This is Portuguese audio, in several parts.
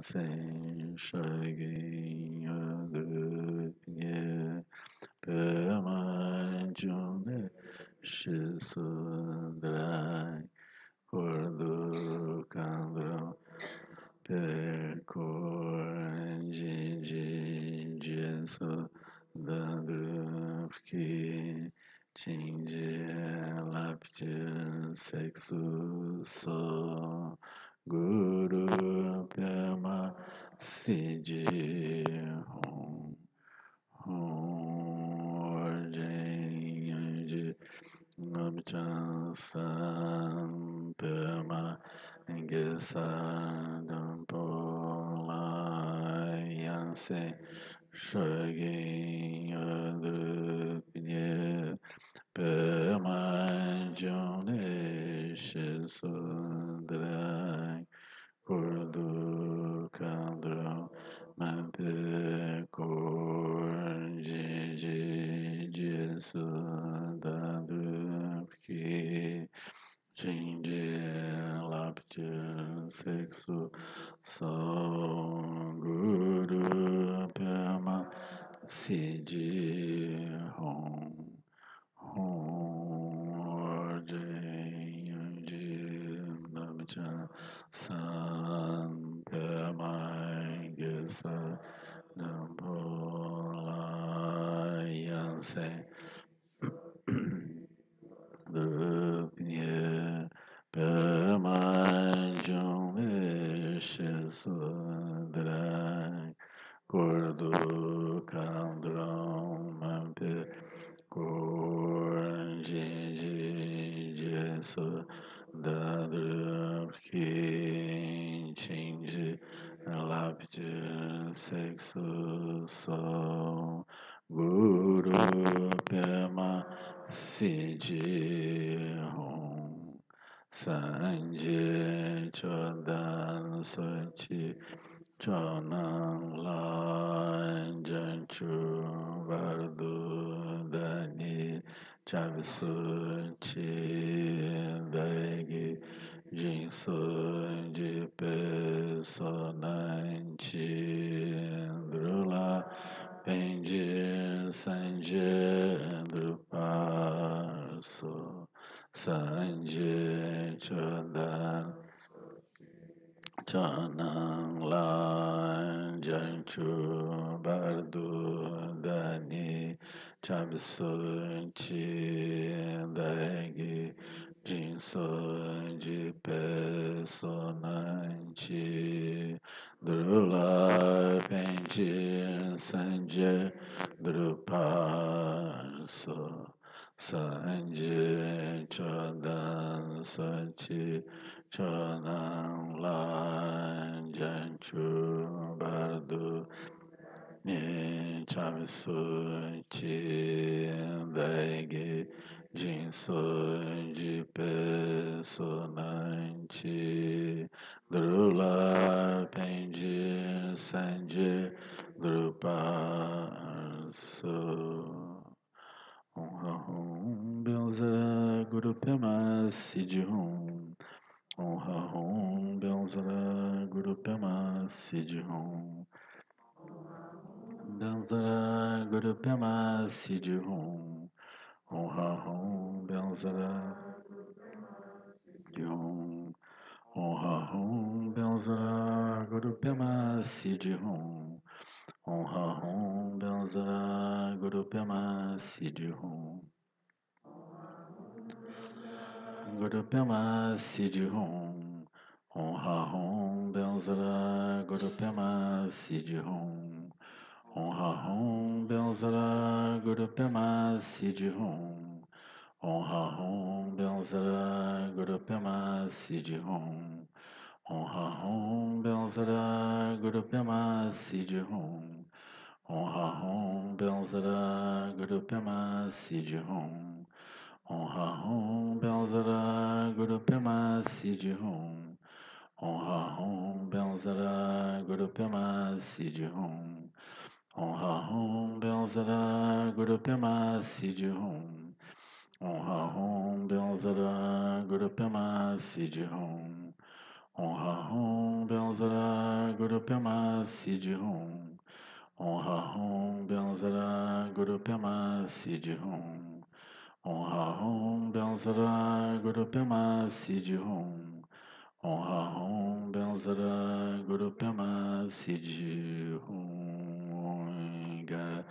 Sen Shagin Yadrupye Pemanjune Shisudrai Kurdu Kandro Perkoranji Jinsu Dadrupki Chinji Laptir Sexu So Guru Pema Siji Hum Hum Orji Namchan San Pema Gesa Dampola Yanse Shagin Yadrupye Pema Jone Shisudrai Kurdu Kandro Mampe Kor Jiji Jisu Dadrupki Chinji Laptir Sexu So Guru Pema Siji Hom Hom Jim Namcha San Pema Gesa Nampola Yanse Drupye Pemanjum Shisudrai Kurdu Kandram Mampe Kurjiji Jesu Dadrupki Chinji Laptir Sexu So Guru Pema Siji Hum Sanje Chodan Sochi Chonang Lan Janchu Bardu Dani Chavisu Chi Daigi Jinsu Jipe Sonanchi Drula Penji Sanje Drupaso Sanje Chodan Chanang Lan Janchu Bardu Dani Chabisu Chi Daigi Jinsu Jipe Sonanchi Drula Penji Sanje Drupaso Sanje Chodan Sachi Chonang Lan Janchu Bardu Ni Chavisu Chi Daigi Jinsu Jipe Sonanchi Drula Penji Sanje Drupaso Om Belza Guru Pema Siddhum Om Belzara Guru Pema Siddhum Belzara Guru Pema Siddhum Om Belzara Siddhum Om Belzara Guru Pema Siddhum Om Belzara Guru Pema Siddhum Guru Pema Siddhum Om Belzara Guru Pema Siddhum Om Belzara Guru Pema Siddhum Om Belzara Guru Pema Siddhum Om Belzara Guru Pema Siddhum Om Belzara Guru Pema Siddhum Om Belzara Guru Pema Siddhum Om Belzara Guru Pema Siddhum Om Belzara Guru Pema Siddhum Om Belzara Guru Pema Siddhum Om Ha Om Benzara Guru Pema Sidi Hum. Om Ha Om Benzara Guru Pema Sidi Hum. Om Ha Om Benzara Guru Pema Sidi Hum. Om Ha Om Benzara Guru Pema Sidi Hum. Ga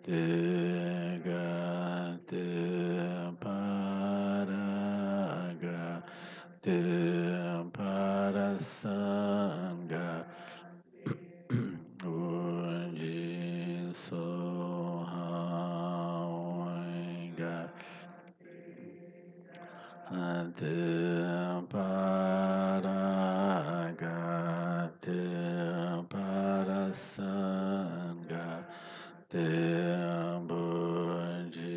Te Ga Te Paraga Te Parasanga Undi Sohaoinga Te Paraga Te Parasanga Te Bundi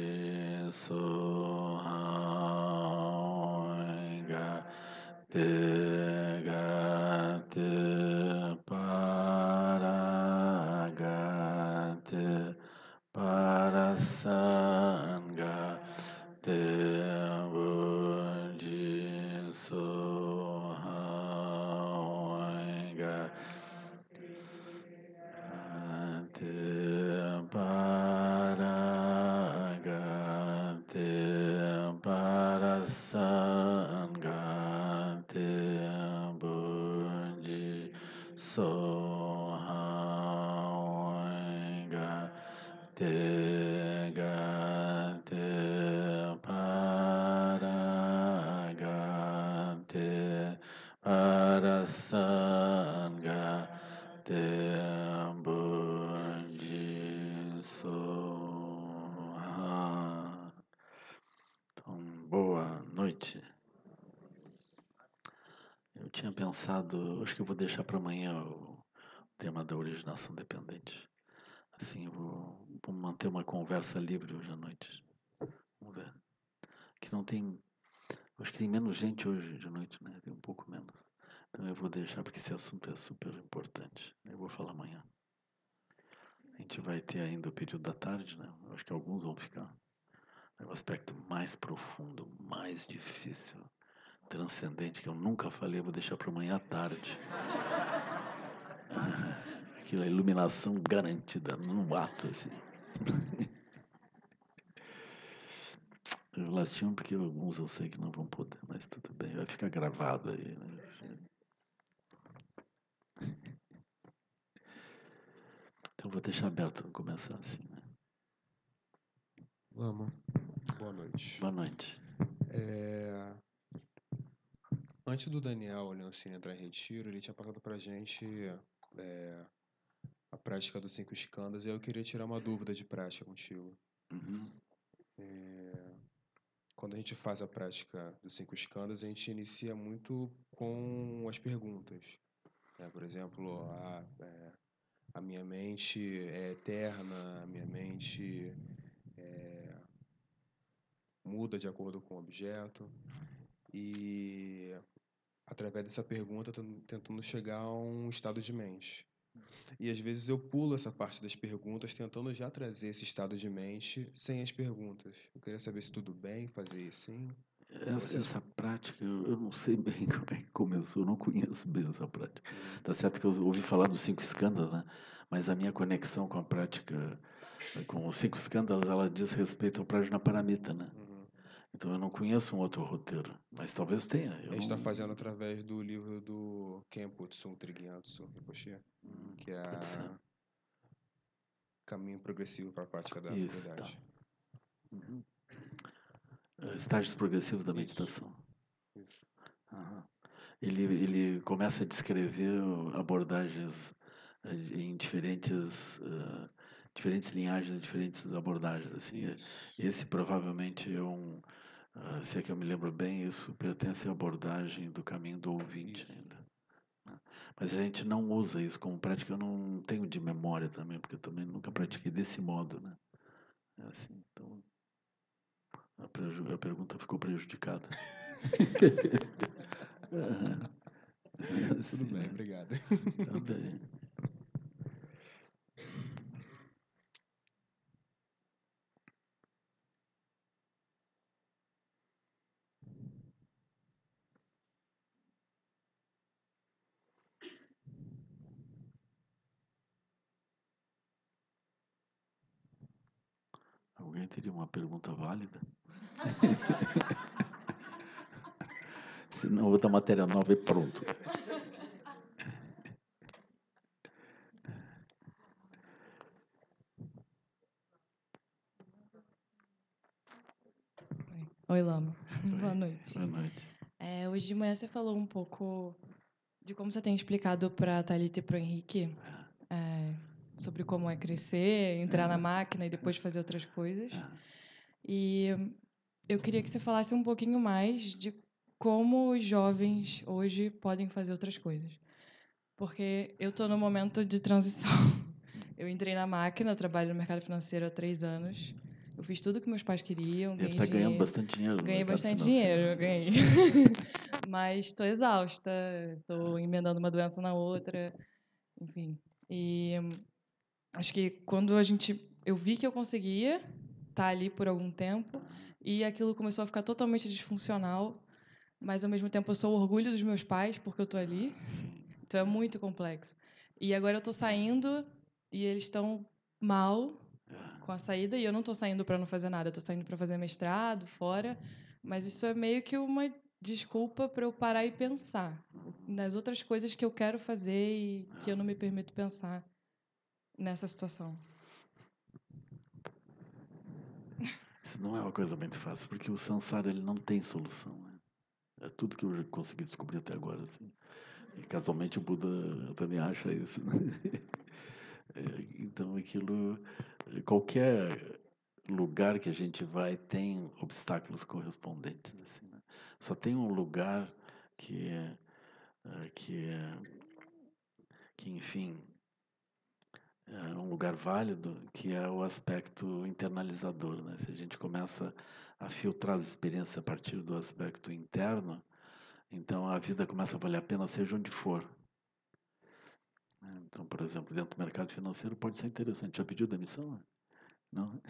Sohaoinga Te Gate Paragate Parasanga Te Bundi Sohaoinga Te Paragate Parasanga Te Bundi Sohaoinga Te Gate Paragate Parasanga Tembundi Soha. Então, boa noite. Eu tinha pensado, acho que eu vou deixar para amanhã o tema da originação dependente. Assim, vou manter uma conversa livre hoje à noite. Vamos ver. Que não tem, acho que tem menos gente hoje de noite, né? Tem um pouco menos. Então eu vou deixar porque esse assunto é super importante. Eu vou falar amanhã. A gente vai ter ainda o período da tarde, né? Eu acho que alguns vão ficar. É o aspecto mais profundo, mais difícil, transcendente, que eu nunca falei, eu vou deixar para amanhã à tarde. Aquilo é iluminação garantida, num ato, assim. Eu lastimo porque alguns eu sei que não vão poder, mas tudo bem, vai ficar gravado aí, né? Assim. Então eu vou deixar aberto, vou começar assim, né? Vamos. Boa noite. Boa noite. Antes do Daniel Leoncini entrar em retiro, ele tinha passado pra gente a prática dos 5 escandas, e eu queria tirar uma dúvida de prática contigo. Uhum. Quando a gente faz a prática dos 5 escandas, a gente inicia muito com as perguntas. Por exemplo, a minha mente é eterna, a minha mente muda de acordo com o objeto. E através dessa pergunta, tentando chegar a um estado de mente. E às vezes eu pulo essa parte das perguntas, tentando já trazer esse estado de mente sem as perguntas. Eu queria saber se tudo bem fazer assim. Essa prática, eu não sei bem como é que começou, eu não conheço bem essa prática. Tá certo que eu ouvi falar dos 5 escândalos, né? Mas a minha conexão com a prática, com os 5 escândalos, ela diz respeito ao Prajnaparamita, né? Então eu não conheço um outro roteiro, mas talvez tenha. A gente está fazendo através do livro do Khenpo Tsuntra Gyatso Rinpoche, que é Pode ser. Caminho Progressivo para a Prática da Isso, tá. Verdade. Uhum. Estágios progressivos da meditação. Isso. Aham. Ele começa a descrever abordagens em diferentes linhagens, diferentes abordagens. Assim. Esse provavelmente é se é que eu me lembro bem, isso pertence à abordagem do caminho do ouvinte ainda. Né? Mas a gente não usa isso como prática, eu não tenho de memória também, porque eu também nunca pratiquei desse modo, né? É assim, então a pergunta ficou prejudicada. Tudo Assim, bem, né? obrigado. Tá bem. Alguém teria uma pergunta válida? Se não, outra matéria nova e pronto. Oi, Lama. Oi, Boa noite. boa noite. Hoje de manhã você falou um pouco de como você tem explicado para a Thalita e para o Henrique sobre como é crescer, entrar na máquina e depois fazer outras coisas. E eu queria que você falasse um pouquinho mais de como os jovens hoje podem fazer outras coisas. Porque eu estou no momento de transição. Eu entrei na máquina, eu trabalho no mercado financeiro há 3 anos. Eu fiz tudo que meus pais queriam, Deve ganhei estar ganhando dinheiro. bastante dinheiro no Ganhei mercado bastante financeiro. dinheiro, eu ganhei. Mas estou exausta, estou emendando uma doença na outra, enfim. E acho que quando eu vi que eu conseguia estar ali por algum tempo e aquilo começou a ficar totalmente disfuncional, mas ao mesmo tempo eu sou o orgulho dos meus pais porque eu estou ali. Então é muito complexo. E agora eu estou saindo e eles estão mal com a saída e eu não estou saindo para não fazer nada, eu estou saindo para fazer mestrado fora, mas isso é meio que uma desculpa para eu parar e pensar nas outras coisas que eu quero fazer e que eu não me permito pensar nessa situação. Isso não é uma coisa muito fácil, porque o samsara ele não tem solução. Né? É tudo que eu consegui descobrir até agora. Assim. E casualmente o Buda também acha isso. Né? Então aquilo, qualquer lugar que a gente vai tem obstáculos correspondentes. Assim, né? Só tem um lugar que é, que, é, que enfim, é um lugar válido, que é o aspecto internalizador. Né? Se a gente começa a filtrar as experiências a partir do aspecto interno, então a vida começa a valer a pena, seja onde for. Então, por exemplo, dentro do mercado financeiro pode ser interessante. Já pediu demissão? Não?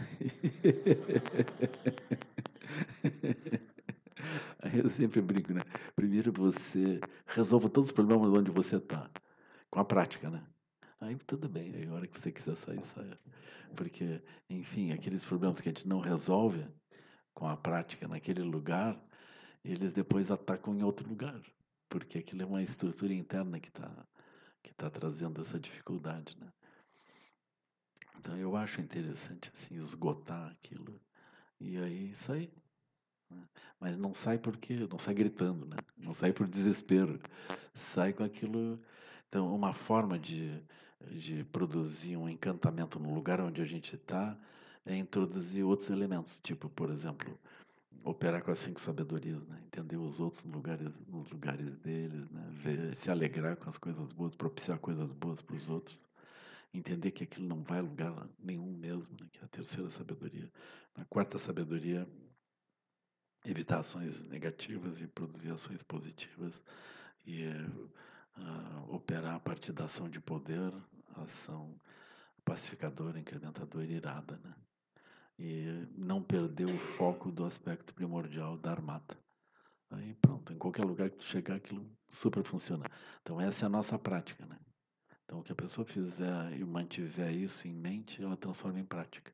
Aí eu sempre brinco, né? Primeiro você resolve todos os problemas onde você está, com a prática, né? Aí tudo bem, aí a hora que você quiser sair, saia. Porque, enfim, aqueles problemas que a gente não resolve com a prática naquele lugar, eles depois atacam em outro lugar. Porque aquilo é uma estrutura interna que tá trazendo essa dificuldade, né? Então eu acho interessante, assim, esgotar aquilo e aí sair. Né? Mas não sai porque, não sai gritando, né? Não sai por desespero. Sai com aquilo. Então, uma forma de produzir um encantamento no lugar onde a gente está é introduzir outros elementos, tipo, por exemplo, operar com as 5 sabedorias, né? Entender os outros nos lugares deles, né? Ver, se alegrar com as coisas boas, propiciar coisas boas para os outros. Entender que aquilo não vai a lugar nenhum mesmo, né? Que é a terceira sabedoria. A quarta sabedoria, evitar ações negativas e produzir ações positivas e operar a partir da ação de poder, ação pacificadora, incrementadora e irada, né? E não perder o foco do aspecto primordial da armata. Aí pronto, em qualquer lugar que tu chegar, aquilo super funciona. Então essa é a nossa prática, né? Então o que a pessoa fizer e mantiver isso em mente, ela transforma em prática.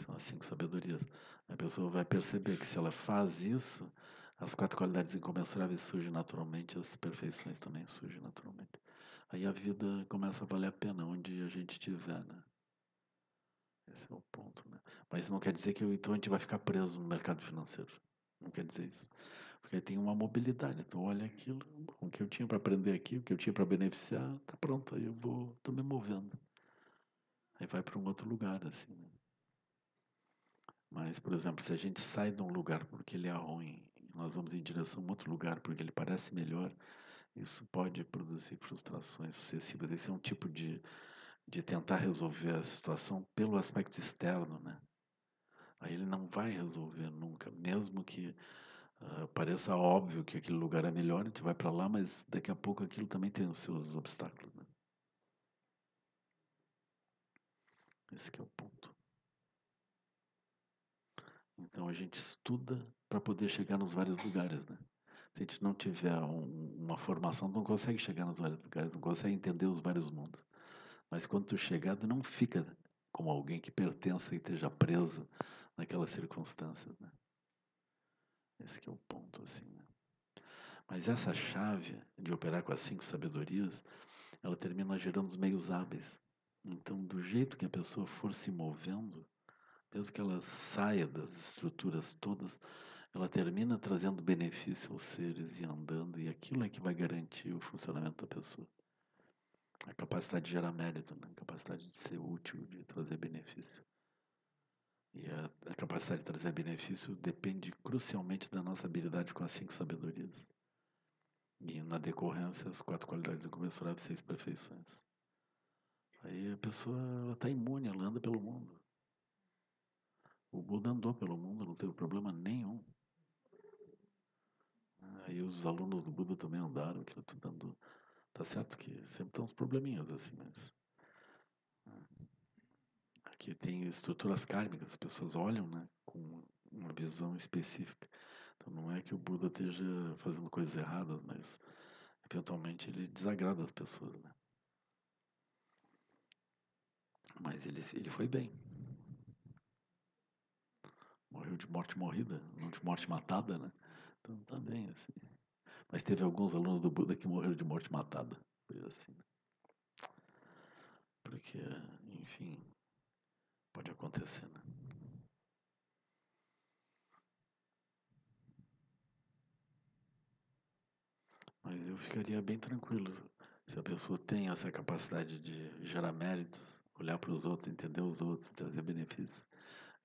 São as 5 sabedorias. A pessoa vai perceber que se ela faz isso, as 4 qualidades incomensuráveis surgem naturalmente, as perfeições também surgem naturalmente. Aí a vida começa a valer a pena onde a gente estiver, né? Esse é o ponto, né? Mas isso não quer dizer que então a gente vai ficar preso no mercado financeiro. Não quer dizer isso. Porque tem uma mobilidade. Então, olha aquilo, o que eu tinha para aprender aqui, o que eu tinha para beneficiar, tá pronto. Aí tô me movendo. Aí vai para um outro lugar, assim, né? Mas, por exemplo, se a gente sai de um lugar porque ele é ruim, e nós vamos em direção a outro lugar porque ele parece melhor, isso pode produzir frustrações sucessivas. Esse é um tipo de tentar resolver a situação pelo aspecto externo, né? Aí ele não vai resolver nunca, mesmo que pareça óbvio que aquele lugar é melhor, a gente vai para lá, mas daqui a pouco aquilo também tem os seus obstáculos, né? Esse que é o ponto. Então a gente estuda para poder chegar nos vários lugares, né? Se a gente não tiver uma formação, não consegue chegar nos vários lugares, não consegue entender os vários mundos. Mas quando tu chegar, tu não fica como alguém que pertença e esteja preso naquelas circunstâncias, né? Esse que é o ponto, assim, né? Mas essa chave de operar com as 5 sabedorias, ela termina gerando os meios hábeis. Então, do jeito que a pessoa for se movendo, mesmo que ela saia das estruturas todas, ela termina trazendo benefício aos seres e andando, e aquilo é que vai garantir o funcionamento da pessoa. A capacidade de gerar mérito, né? A capacidade de ser útil, de trazer benefício. E a capacidade de trazer benefício depende crucialmente da nossa habilidade com as 5 sabedorias. E na decorrência, as 4 qualidades incomensuráveis, 6 perfeições. Aí a pessoa está imune, ela anda pelo mundo. O Buda andou pelo mundo, não teve problema nenhum. Aí os alunos do Buda também andaram, aquilo tudo andou. Tá certo que sempre tem uns probleminhas assim, mas aqui tem estruturas kármicas, as pessoas olham, né, com uma visão específica. Então não é que o Buda esteja fazendo coisas erradas, mas eventualmente ele desagrada as pessoas, né? Mas ele foi bem. Morreu de morte morrida, não de morte matada, né? Então tá bem, assim. Mas teve alguns alunos do Buda que morreram de morte matada. Foi assim, né? Porque, enfim, pode acontecer, né? Mas eu ficaria bem tranquilo se a pessoa tem essa capacidade de gerar méritos, olhar para os outros, entender os outros, trazer benefícios,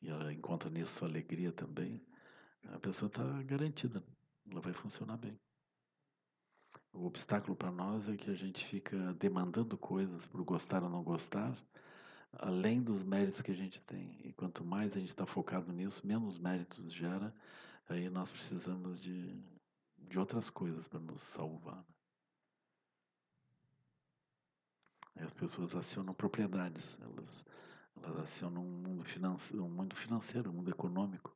e ela encontra nisso alegria também, a pessoa está garantida, ela vai funcionar bem. O obstáculo para nós é que a gente fica demandando coisas por gostar ou não gostar, além dos méritos que a gente tem. E quanto mais a gente está focado nisso, menos méritos gera, aí nós precisamos de outras coisas para nos salvar. Aí as pessoas acionam propriedades, elas acionam um mundo financeiro, um mundo econômico.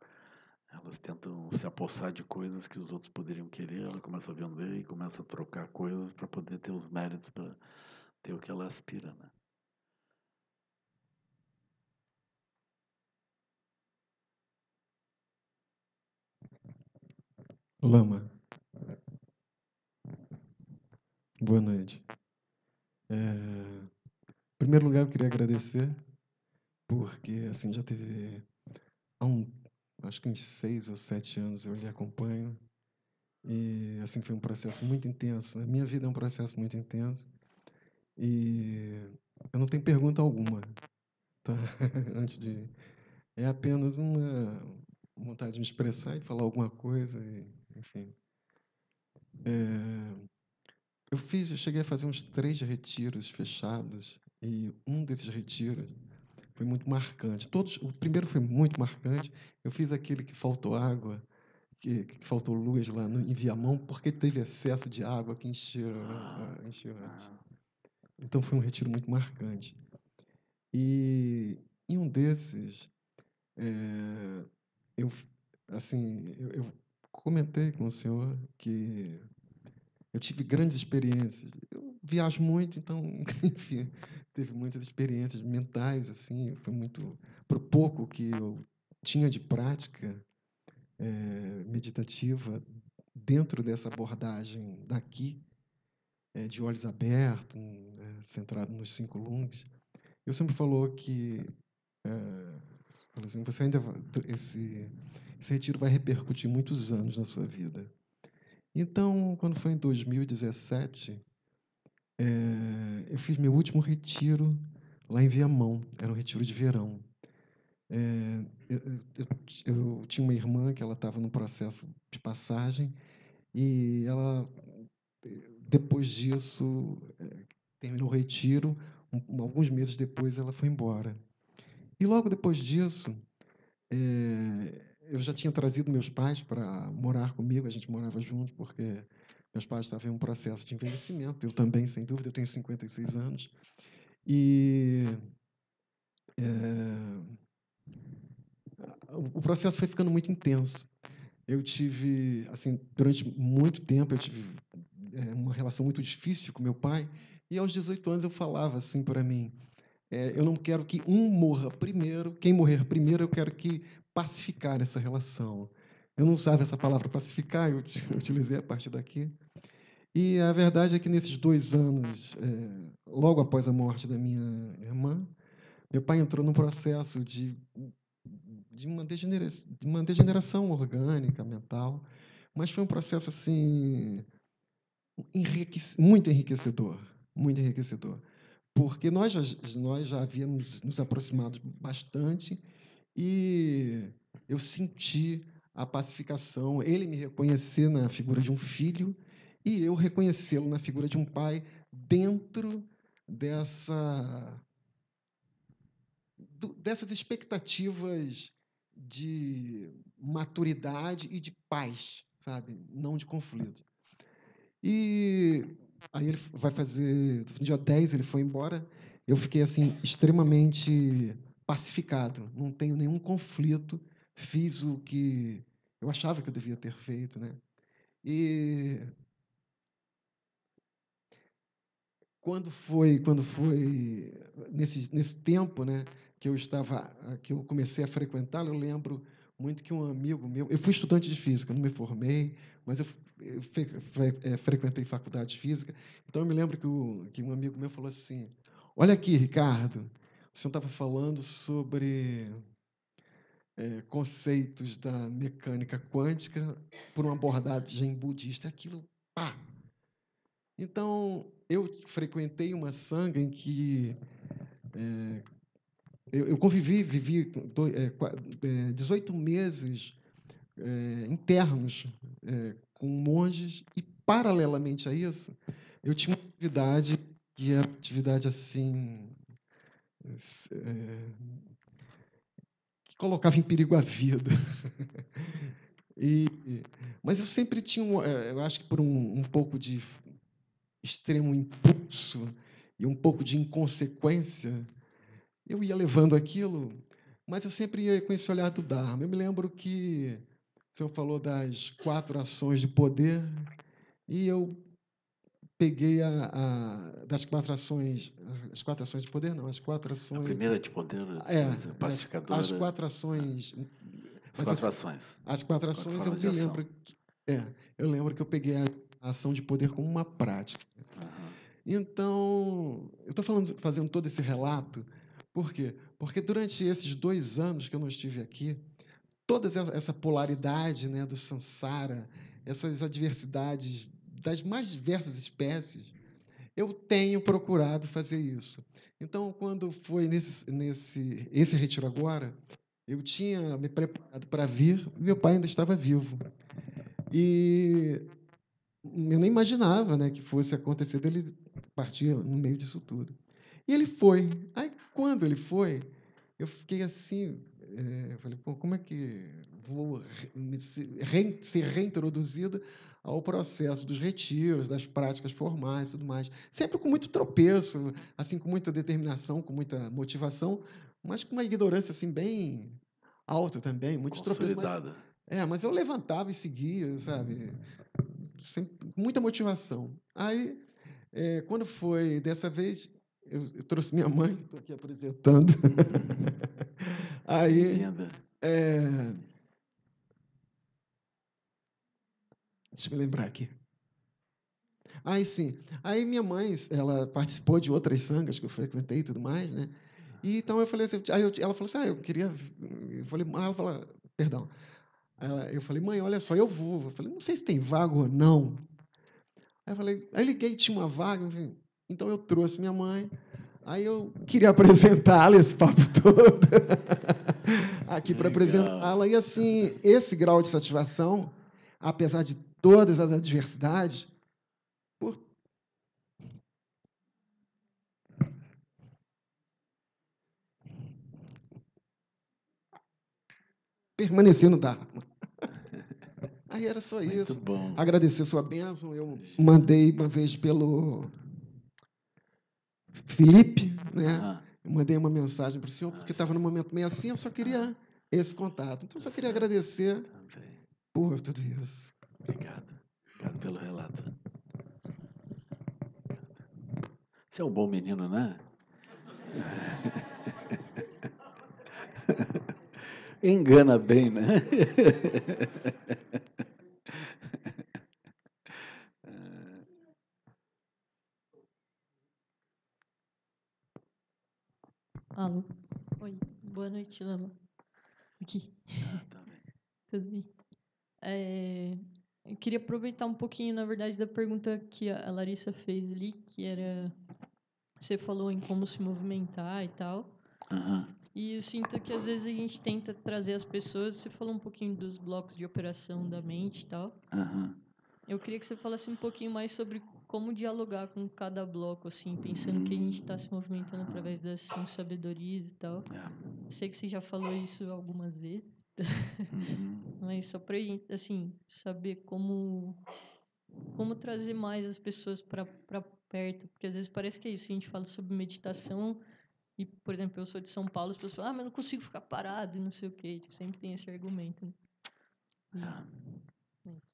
Elas tentam se apossar de coisas que os outros poderiam querer, ela começa a vender e começa a trocar coisas para poder ter os méritos, para ter o que ela aspira, né? Lama, boa noite. Em primeiro lugar, eu queria agradecer, porque assim já teve há acho que uns 6 ou 7 anos eu lhe acompanho, e assim foi um processo muito intenso. A minha vida é um processo muito intenso, e eu não tenho pergunta alguma, tá? Antes de é apenas uma vontade de me expressar e falar alguma coisa, e, enfim. Eu cheguei a fazer uns 3 retiros fechados, e um desses retiros foi muito marcante. O primeiro foi muito marcante. Eu fiz aquele que faltou água, que faltou luz lá em Viamão, porque teve excesso de água que encheu, Ah, né, encheu antes. ah, Então foi um retiro muito marcante. E em um desses, eu assim, eu comentei com o senhor que eu tive grandes experiências. Eu viajo muito, então, enfim, teve muitas experiências mentais, assim, foi muito pro pouco que eu tinha de prática meditativa dentro dessa abordagem daqui, de olhos abertos, centrado nos 5 lungs. Eu sempre falou que falou assim, você ainda esse retiro vai repercutir muitos anos na sua vida. Então, quando foi em 2017, eu fiz meu último retiro lá em Viamão, era um retiro de verão. Eu tinha uma irmã que ela estava no processo de passagem e ela, depois disso, terminou o retiro, alguns meses depois ela foi embora. E logo depois disso, eu já tinha trazido meus pais para morar comigo, a gente morava junto, porque meus pais estavam em um processo de envelhecimento, eu também, sem dúvida, eu tenho 56 anos. E o processo foi ficando muito intenso. Eu tive, assim, durante muito tempo, eu tive uma relação muito difícil com meu pai, e aos 18 anos eu falava assim para mim, eu não quero que um morra primeiro, quem morrer primeiro, eu quero que pacificar essa relação. Eu não usava essa palavra pacificar, eu utilizei a partir daqui. E a verdade é que nesses 2 anos, logo após a morte da minha irmã, meu pai entrou num processo de uma degeneração orgânica, mental, mas foi um processo assim muito enriquecedor, muito enriquecedor, porque nós já havíamos nos aproximado bastante e eu senti a pacificação, ele me reconhecer na figura de um filho e eu reconhecê-lo na figura de um pai dentro dessas expectativas de maturidade e de paz, sabe? Não de conflito. E aí ele vai fazer, no dia 10 ele foi embora, eu fiquei assim extremamente pacificado, não tenho nenhum conflito, fiz o que eu achava que eu devia ter feito, né? E quando foi nesse tempo, né, que eu comecei a frequentá-lo, eu lembro muito que um amigo meu, eu fui estudante de física, não me formei, mas eu frequentei faculdade de física, então eu me lembro que um amigo meu falou assim: olha aqui, Ricardo, o senhor estava falando sobre conceitos da mecânica quântica por uma abordagem budista, aquilo, pá! Então, eu frequentei uma sanga em que eu vivi 18 meses internos com monges e, paralelamente a isso, eu tinha uma atividade que era uma atividade assim que colocava em perigo a vida. Mas eu sempre tinha, eu acho que por um pouco de extremo impulso e um pouco de inconsequência, eu ia levando aquilo, mas eu sempre ia com esse olhar do Dharma. Eu me lembro que o senhor falou das 4 ações de poder, e eu peguei das 4 ações, as 4 ações de poder, não, as 4 A ações. primeira de poder, pacificadora. As 4 ações. As 4 ações. As 4 4 ações, formas de ação. eu lembro que eu peguei a ação de poder como uma prática. Aham. Então, eu estou fazendo todo esse relato, por quê? Porque durante esses 2 anos que eu não estive aqui, toda essa polaridade, né, do samsara, essas adversidades das mais diversas espécies, eu tenho procurado fazer isso. Então, quando foi esse retiro agora, eu tinha me preparado para vir, meu pai ainda estava vivo. E eu nem imaginava, né, que fosse acontecer dele partir no meio disso tudo. E ele foi. Aí, quando ele foi, eu fiquei assim, eu falei, pô, como é que vou ser reintroduzido ao processo dos retiros, das práticas formais e tudo mais. Sempre com muito tropeço, assim, com muita determinação, com muita motivação, mas com uma ignorância assim, bem alta também, muitos tropeços. Consolidada. Mas eu levantava e seguia, sabe? Sempre, com muita motivação. Aí, quando foi dessa vez, eu trouxe minha mãe, estou aqui apresentando. Aí, Bem-vinda. deixa eu me lembrar aqui. Aí, sim. Aí, minha mãe, ela participou de outras sangas que eu frequentei e tudo mais, né? E, então, eu falei assim, ela falou assim, eu queria... Eu falei, ela falou, perdão. Eu falei, mãe, olha só, eu vou. Eu falei, não sei se tem vaga ou não. Aí liguei, tinha uma vaga, enfim. Então eu trouxe minha mãe. Aí eu queria apresentá-la, esse papo todo, aqui para apresentá-la. E assim, esse grau de satisfação, apesar de todas as adversidades, por permanecer no Dharma. Aí era só isso. Muito bom. Agradecer sua bênção. Eu mandei uma vez pelo Felipe, né? Aham. Eu mandei uma mensagem para o senhor, porque estava num momento meio assim, eu só queria esse contato. Então, só queria agradecer Também. por tudo isso. Obrigado. Obrigado pelo relato. Você é um bom menino, né? Engana bem, né? Alô? Oi, boa noite, Lama. Aqui, Tá bem. tudo bem? Eu queria aproveitar um pouquinho, na verdade, da pergunta que a Larissa fez ali, que era... Você falou em como se movimentar e tal. Aham. E eu sinto que, às vezes, a gente tenta trazer as pessoas... Você falou um pouquinho dos blocos de operação da mente e tal. Aham. Eu queria que você falasse um pouquinho mais sobre como dialogar com cada bloco, assim, pensando que a gente está se movimentando através das 5 sabedorias e tal. Eu sei que você já falou isso algumas vezes, Uhum. mas só para gente, assim, saber como trazer mais as pessoas para perto, porque às vezes parece que é isso, a gente fala sobre meditação e, por exemplo, eu sou de São Paulo, as pessoas falam, mas eu não consigo ficar parado e não sei o quê, tipo, sempre tem esse argumento, né? É isso.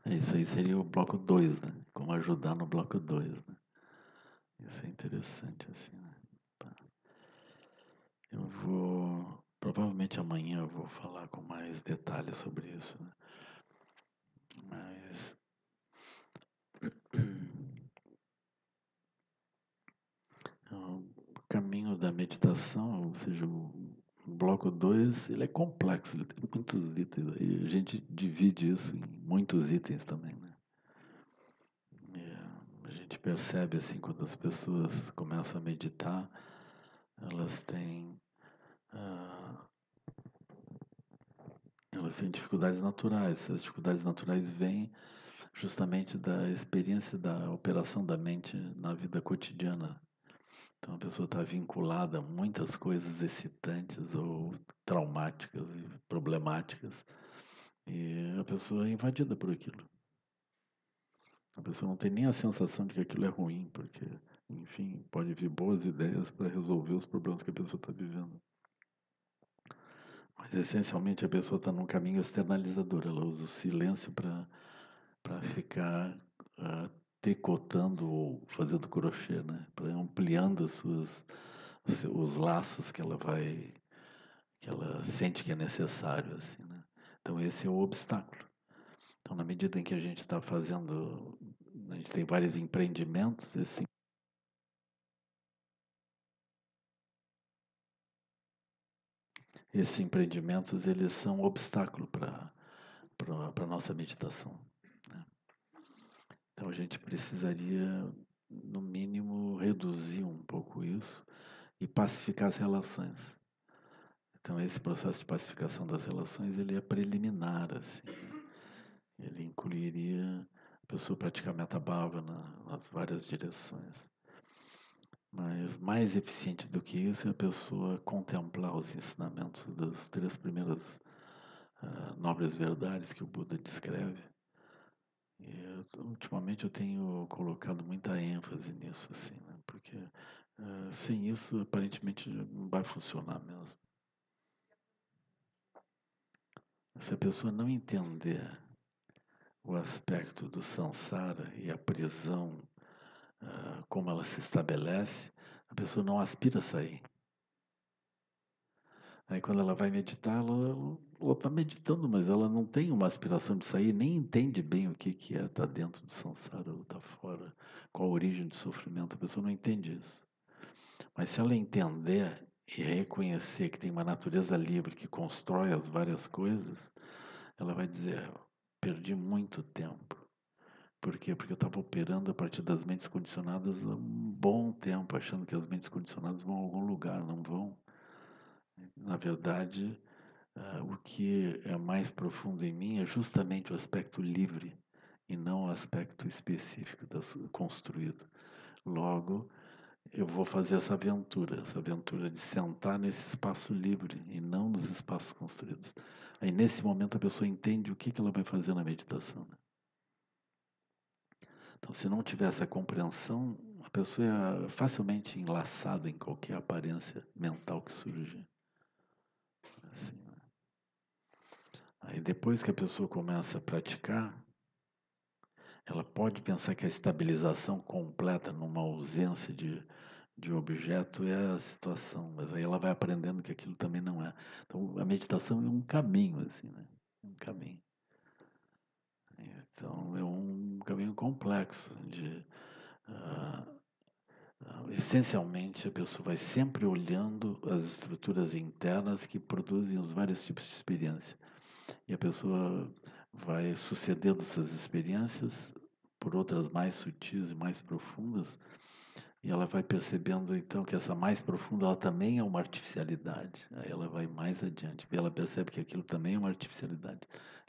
Isso aí seria o bloco 2, né? Como ajudar no bloco 2, né? Isso é interessante, assim, né? Tá. Eu vou... Provavelmente amanhã eu vou falar com mais detalhes sobre isso, né? Mas... O caminho da meditação, ou seja, o bloco 2, ele é complexo, ele tem muitos itens, e a gente divide isso em muitos itens também, né? A gente percebe, assim, quando as pessoas começam a meditar, elas têm, ah, elas têm dificuldades naturais. Essas dificuldades naturais vêm justamente da experiência da operação da mente na vida cotidiana. Então a pessoa está vinculada a muitas coisas excitantes ou traumáticas e problemáticas, e a pessoa é invadida por aquilo. A pessoa não tem nem a sensação de que aquilo é ruim, porque, enfim, pode vir boas ideias para resolver os problemas que a pessoa está vivendo. Mas essencialmente a pessoa está num caminho externalizador. Ela usa o silêncio para ficar tricotando ou fazendo crochê, né? Para ampliando os laços que ela sente que é necessário, assim, né? Então esse é o obstáculo. Então, na medida em que a gente está fazendo, a gente tem vários empreendimentos, esses empreendimentos eles são um obstáculo para a nossa meditação, né? Então a gente precisaria, no mínimo, reduzir um pouco isso e pacificar as relações. Então esse processo de pacificação das relações ele é preliminar, assim, né? Ele incluiria a pessoa praticar metabhavana nas várias direções. Mas mais eficiente do que isso é a pessoa contemplar os ensinamentos das 3 primeiras nobres verdades que o Buda descreve. E ultimamente eu tenho colocado muita ênfase nisso, assim, né? Porque sem isso aparentemente não vai funcionar mesmo. Se a pessoa não entender o aspecto do samsara e a prisão, como ela se estabelece, a pessoa não aspira a sair. Aí quando ela vai meditar, ela está meditando, mas ela não tem uma aspiração de sair, nem entende bem o que é estar dentro do samsara ou estar fora, qual a origem do sofrimento. A pessoa não entende isso. Mas se ela entender e reconhecer que tem uma natureza livre que constrói as várias coisas, ela vai dizer, perdi muito tempo. Por quê? Porque eu estava operando a partir das mentes condicionadas há um bom tempo, achando que as mentes condicionadas vão a algum lugar, não vão. Na verdade, o que é mais profundo em mim é justamente o aspecto livre e não o aspecto específico construído. Logo, eu vou fazer essa aventura de sentar nesse espaço livre e não nos espaços construídos. Aí, nesse momento, a pessoa entende o que ela vai fazer na meditação, né? Então, se não tiver essa compreensão, a pessoa é facilmente enlaçada em qualquer aparência mental que surge. Assim, né? Aí, depois que a pessoa começa a praticar, ela pode pensar que a estabilização completa numa ausência de objeto é a situação, mas aí ela vai aprendendo que aquilo também não é. Então, a meditação é um caminho, assim, né? Um caminho. Então, é um caminho complexo, ah, essencialmente, a pessoa vai sempre olhando as estruturas internas que produzem os vários tipos de experiência. E a pessoa vai sucedendo essas experiências por outras mais sutis e mais profundas, e ela vai percebendo então que essa mais profunda ela também é uma artificialidade. Aí ela vai mais adiante, e ela percebe que aquilo também é uma artificialidade.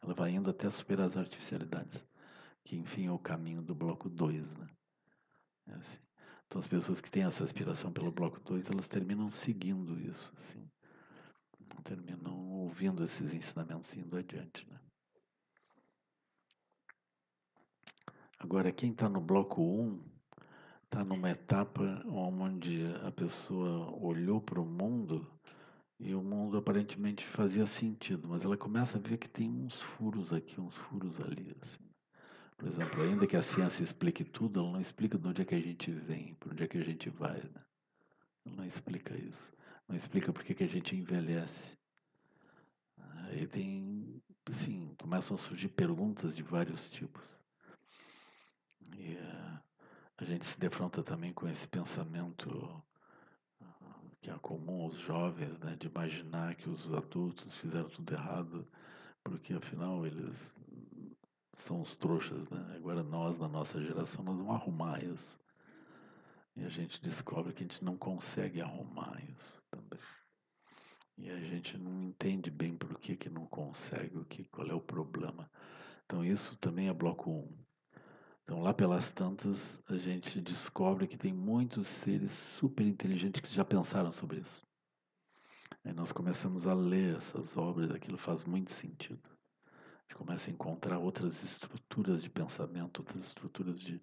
Ela vai indo até superar as artificialidades, que enfim é o caminho do bloco 2, né? É assim. Então as pessoas que têm essa aspiração pelo bloco 2, elas terminam seguindo isso, assim. Terminam ouvindo esses ensinamentos e indo adiante, né? Agora, quem está no bloco 1 está numa etapa onde a pessoa olhou para o mundo e o mundo aparentemente fazia sentido, mas ela começa a ver que tem uns furos aqui, uns furos ali. Assim. Por exemplo, ainda que a ciência explique tudo, ela não explica de onde é que a gente vem, para onde é que a gente vai. Né? Ela não explica isso. Não explica por que que a gente envelhece. Aí tem, sim, começam a surgir perguntas de vários tipos. E a gente se defronta também com esse pensamento que é comum aos jovens, né, de imaginar que os adultos fizeram tudo errado, porque afinal eles são os trouxas, né? Agora nós, na nossa geração, nós vamos arrumar isso. E a gente descobre que a gente não consegue arrumar isso também. E a gente não entende bem por que não consegue, qual é o problema. Então isso também é bloco 1. Então lá pelas tantas a gente descobre que tem muitos seres super inteligentes que já pensaram sobre isso. Aí nós começamos a ler essas obras, aquilo faz muito sentido. A gente começa a encontrar outras estruturas de pensamento, outras estruturas de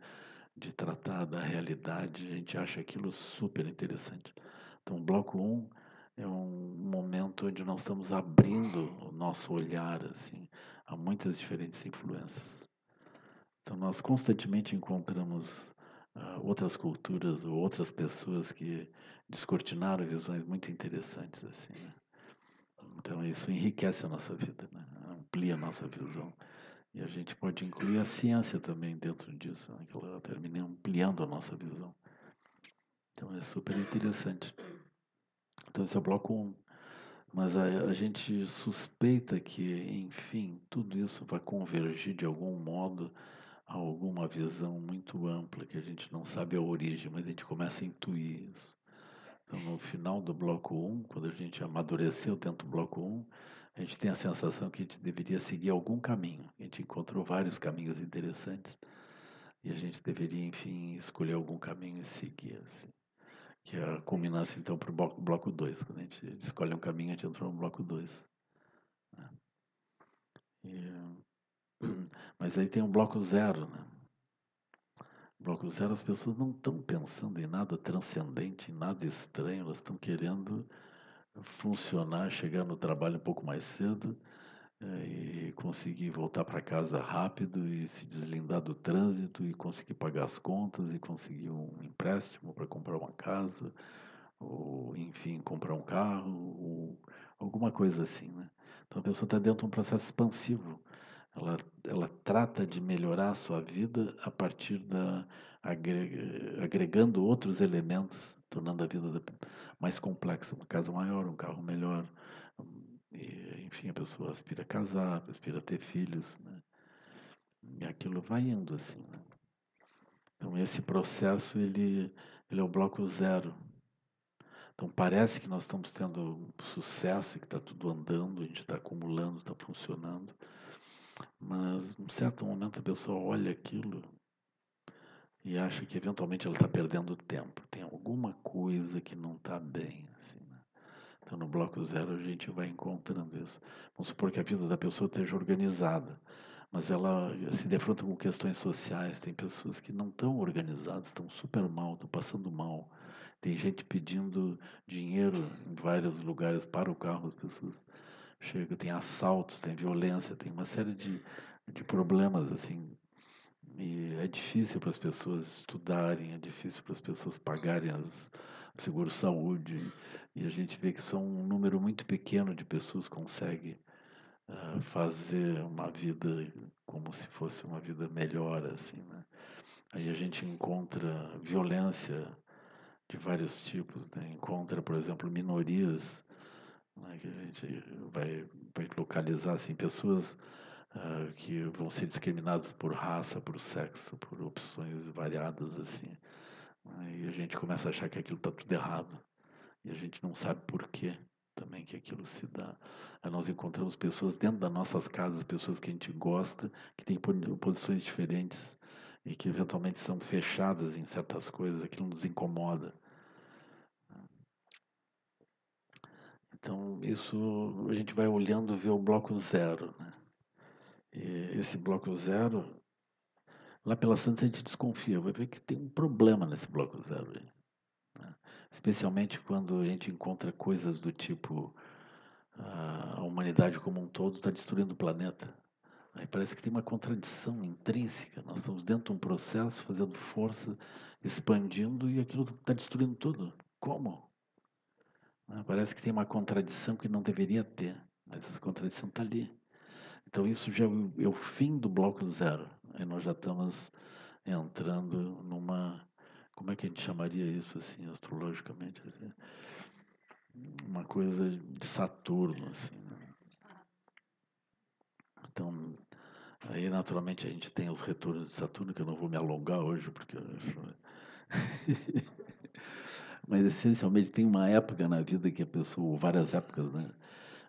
tratar da realidade, a gente acha aquilo super interessante. Então, o bloco 1 é um momento onde nós estamos abrindo o nosso olhar assim, a muitas diferentes influências. Então, nós constantemente encontramos outras culturas ou outras pessoas que descortinaram visões muito interessantes. Assim, né? Então, isso enriquece a nossa vida, né? Amplia a nossa visão. E a gente pode incluir a ciência também dentro disso, né? Que ela termina ampliando a nossa visão. Então, é super interessante. Então, esse é o bloco 1. Mas a gente suspeita que, enfim, tudo isso vai convergir de algum modo a alguma visão muito ampla, que a gente não sabe a origem, mas a gente começa a intuir isso. Então, no final do bloco 1, quando a gente amadureceu dentro do bloco 1, a gente tem a sensação que a gente deveria seguir algum caminho. A gente encontrou vários caminhos interessantes e a gente deveria, enfim, escolher algum caminho e seguir. Assim. Que é a culminância, então, para o bloco 2. Quando a gente escolhe um caminho, a gente entrou no bloco 2. Né? Mas aí tem um bloco 0, né? Bloco 0, as pessoas não estão pensando em nada transcendente, em nada estranho, elas estão querendo funcionar, chegar no trabalho um pouco mais cedo e conseguir voltar para casa rápido e se deslindar do trânsito e conseguir pagar as contas e conseguir um empréstimo para comprar uma casa ou, enfim, comprar um carro ou alguma coisa assim, né? Então a pessoa está dentro de um processo expansivo. Ela trata de melhorar a sua vida a partir agregando outros elementos, tornando a vida mais complexa, uma casa maior, um carro melhor. E, enfim, a pessoa aspira a casar, aspira a ter filhos, né? E aquilo vai indo assim, né? Então esse processo ele é o bloco 0. Então parece que nós estamos tendo sucesso e que está tudo andando, a gente está acumulando, está funcionando. Mas, em certo momento, a pessoa olha aquilo e acha que, eventualmente, ela está perdendo tempo. Tem alguma coisa que não está bem. Assim, né? Então, no bloco 0, a gente vai encontrando isso. Vamos supor que a vida da pessoa esteja organizada, mas ela se defronta com questões sociais. Tem pessoas que não estão organizadas, estão super mal, estão passando mal. Tem gente pedindo dinheiro em vários lugares para o carro, as pessoas chegam, tem assaltos, tem violência, tem uma série de problemas assim E é difícil para as pessoas estudarem, é difícil para as pessoas pagarem o seguro-saúde. E a gente vê que só um número muito pequeno de pessoas consegue fazer uma vida como se fosse uma vida melhor, assim, né? Aí a gente encontra violência de vários tipos, né? Encontra, por exemplo, minorias, né? Que a gente vai localizar, assim, pessoas que vão ser discriminadas por raça, por sexo, por opções variadas, assim. Aí a gente começa a achar que aquilo está tudo errado. E a gente não sabe por quê também que aquilo se dá. Aí nós encontramos pessoas dentro das nossas casas, pessoas que a gente gosta, que têm posições diferentes e que eventualmente são fechadas em certas coisas, aquilo nos incomoda. Então, isso a gente vai olhando, vê o bloco zero, né? E esse bloco zero, lá pela Santa a gente desconfia, vai ver que tem um problema nesse bloco zero aí, né? Especialmente quando a gente encontra coisas do tipo a humanidade como um todo está destruindo o planeta. Aí parece que tem uma contradição intrínseca. Nós estamos dentro de um processo, fazendo força, expandindo e aquilo está destruindo tudo. Como? Parece que tem uma contradição que não deveria ter, mas essa contradição está ali. Então isso já é o fim do bloco zero. Aí nós já estamos entrando numa, como é que a gente chamaria isso assim, astrologicamente? Assim? Uma coisa de Saturno, assim, né? Então, aí naturalmente a gente tem os retornos de Saturno, que eu não vou me alongar hoje, porque isso... Mas essencialmente tem uma época na vida que a pessoa, ou várias épocas, né?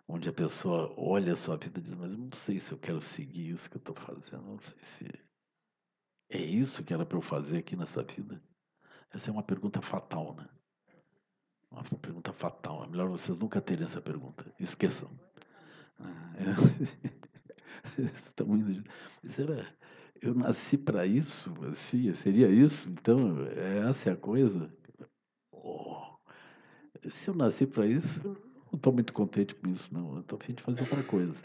Onde a pessoa olha a sua vida e diz, mas eu não sei se eu quero seguir isso que eu estou fazendo, não sei se é isso que era para eu fazer aqui nessa vida. Essa é uma pergunta fatal, né? Uma pergunta fatal. É melhor vocês nunca terem essa pergunta. Esqueçam. Estão indo... Será? Eu nasci para isso? Assim, seria isso? Então, essa é a coisa? Oh, se eu nasci para isso, eu não estou muito contente com isso, não. Eu estou a fim de fazer outra coisa.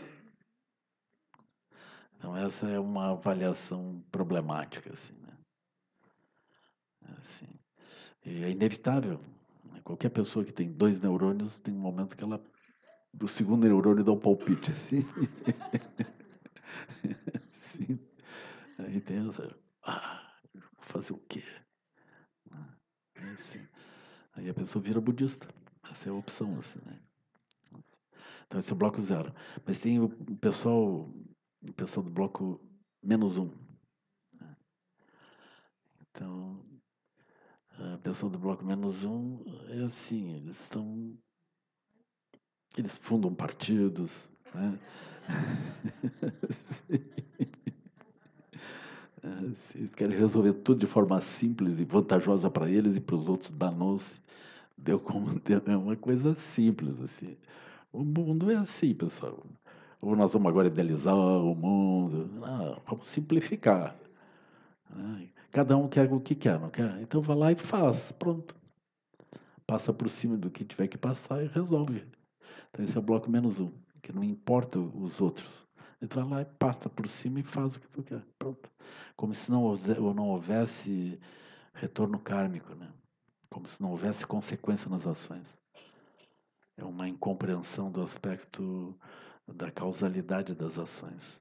Então, essa é uma avaliação problemática, assim, né? Assim, e é inevitável. Qualquer pessoa que tem 2 neurônios tem um momento que ela, do segundo neurônio dá um palpite. Assim. Sim. Aí tem essa, vou fazer o quê? Assim. Aí a pessoa vira budista. Essa é a opção, assim, né? Então esse é o bloco zero. Mas tem o pessoal do bloco -1. Né? Então, a pessoa do bloco -1 é assim, eles fundam partidos, né? Eles querem resolver tudo de forma simples e vantajosa para eles e para os outros danou-se. É uma coisa simples, assim. O mundo é assim, pessoal. Ou nós vamos agora idealizar o mundo. Não, vamos simplificar. Né? Cada um quer o que quer, não quer? Então vai lá e faz. Pronto. Passa por cima do que tiver que passar e resolve. Então esse é o bloco -1, que não importa os outros. Ele vai lá e passa por cima e faz o que tu quer. Pronto. Como se não houvesse retorno kármico, né? Como se não houvesse consequência nas ações. É uma incompreensão do aspecto da causalidade das ações.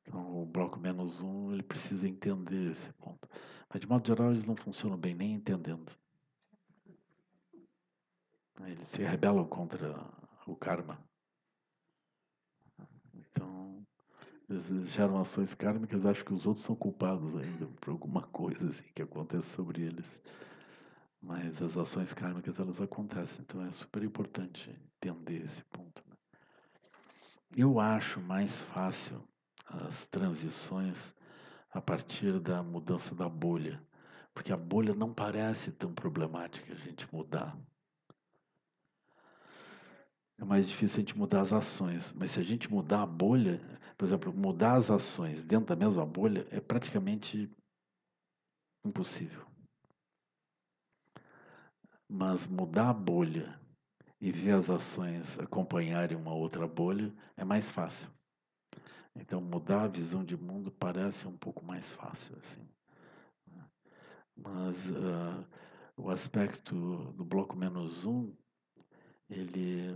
Então, o bloco -1, ele precisa entender esse ponto. Mas, de modo geral, eles não funcionam bem nem entendendo. Eles se rebelam contra o karma. Então, eles geram ações kármicas, acham que os outros são culpados ainda por alguma coisa assim, que acontece sobre eles. Mas as ações kármicas, elas acontecem. Então, é super importante entender esse ponto. Né? Eu acho mais fácil as transições a partir da mudança da bolha. Porque a bolha não parece tão problemática a gente mudar. É mais difícil a gente mudar as ações. Mas se a gente mudar a bolha, por exemplo, mudar as ações dentro da mesma bolha é praticamente impossível. Mas mudar a bolha e ver as ações acompanharem uma outra bolha é mais fácil. Então, mudar a visão de mundo parece um pouco mais fácil, assim. Mas o aspecto do bloco -1, ele,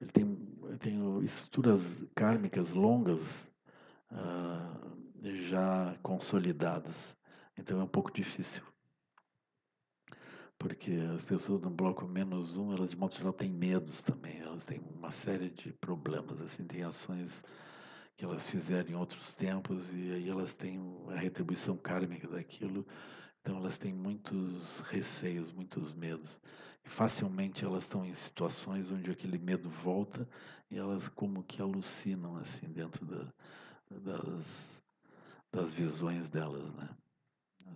ele tem estruturas kármicas longas já consolidadas. Então é um pouco difícil. Porque as pessoas no bloco -1, elas de modo geral têm medos também. Elas têm uma série de problemas, assim, tem ações que elas fizeram em outros tempos e aí elas têm a retribuição kármica daquilo. Então elas têm muitos receios, muitos medos. E facilmente elas estão em situações onde aquele medo volta e elas como que alucinam assim dentro das visões delas, né?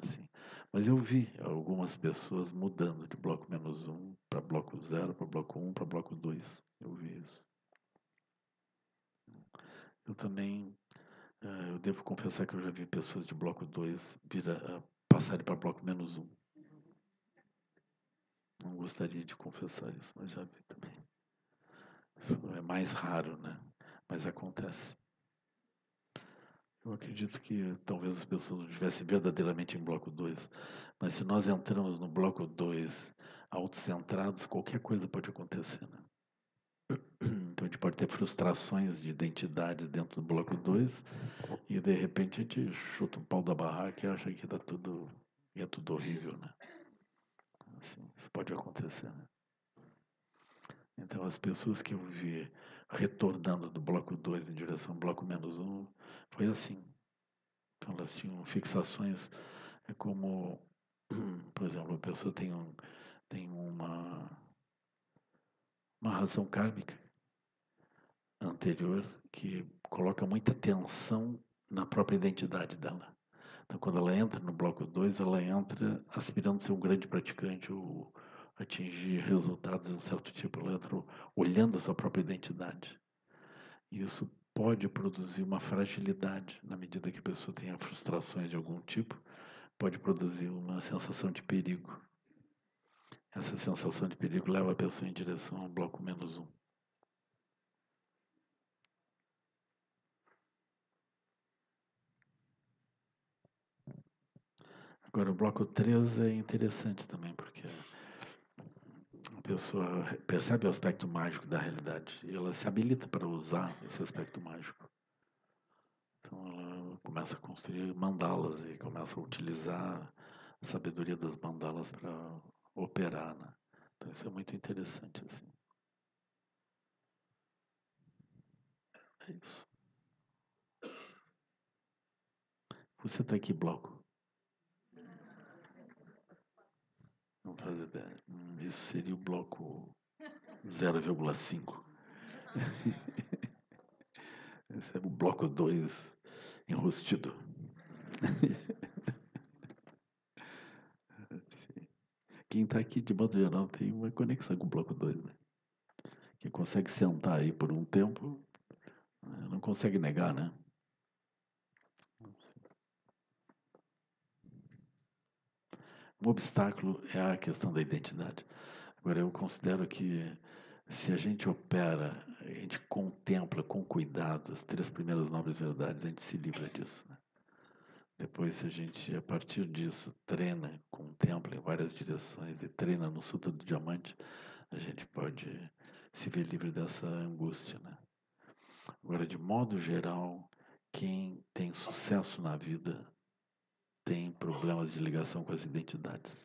Assim. Mas eu vi algumas pessoas mudando de bloco -1 para bloco 0, para bloco 1, para bloco 2. Eu vi isso. Eu também, eu devo confessar que eu já vi pessoas de bloco 2 passarem para bloco -1. Não gostaria de confessar isso, mas já vi também. Isso é mais raro, né? Mas acontece. Eu acredito que talvez as pessoas não estivessem verdadeiramente em bloco 2. Mas se nós entramos no bloco 2 autocentrados, qualquer coisa pode acontecer, né? Então a gente pode ter frustrações de identidade dentro do bloco 2 e de repente a gente chuta o pau da barraca e acha que é tudo horrível, né? Assim, isso pode acontecer, né? Então as pessoas que eu vi retornando do bloco 2 em direção ao bloco -1, foi assim. Então elas tinham fixações, é como, por exemplo, a pessoa tem uma razão kármica anterior que coloca muita tensão na própria identidade dela. Então, quando ela entra no bloco 2, ela entra aspirando ser um grande praticante ou atingir resultados de um certo tipo. Ela entra olhando a sua própria identidade. E isso pode produzir uma fragilidade na medida que a pessoa tenha frustrações de algum tipo, pode produzir uma sensação de perigo. Essa sensação de perigo leva a pessoa em direção ao bloco -1. Agora, o bloco 3 é interessante também, porque a pessoa percebe o aspecto mágico da realidade e ela se habilita para usar esse aspecto mágico. Então, ela começa a construir mandalas e começa a utilizar a sabedoria das mandalas para operar, né? Então, isso é muito interessante, assim. É isso. Você está aqui, bloco? Não faz ideia. Isso seria o bloco 0,5. Esse é o bloco 2 enrustido. Quem está aqui, de modo geral, tem uma conexão com o bloco 2, né? Quem consegue sentar aí por um tempo, não consegue negar, né? Um obstáculo é a questão da identidade. Agora, eu considero que se a gente opera, a gente contempla com cuidado as 3 primeiras nobres verdades, a gente se livra disso, né? Depois, se a gente, a partir disso, treina, contempla em várias direções e treina no Sutra do Diamante, a gente pode se ver livre dessa angústia, né? Agora, de modo geral, quem tem sucesso na vida tem problemas de ligação com as identidades.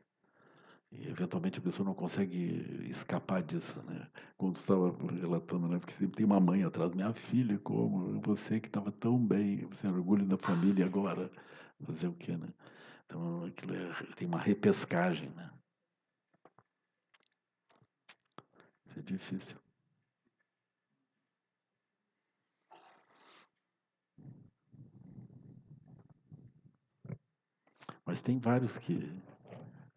E, eventualmente, a pessoa não consegue escapar disso, né? Quando você estava relatando, né? Porque sempre tem uma mãe atrás. Minha filha, como? Você que estava tão bem, você é orgulho da família agora. Fazer o quê, né? Então, aquilo tem uma repescagem, né? Isso é difícil. Mas tem vários que...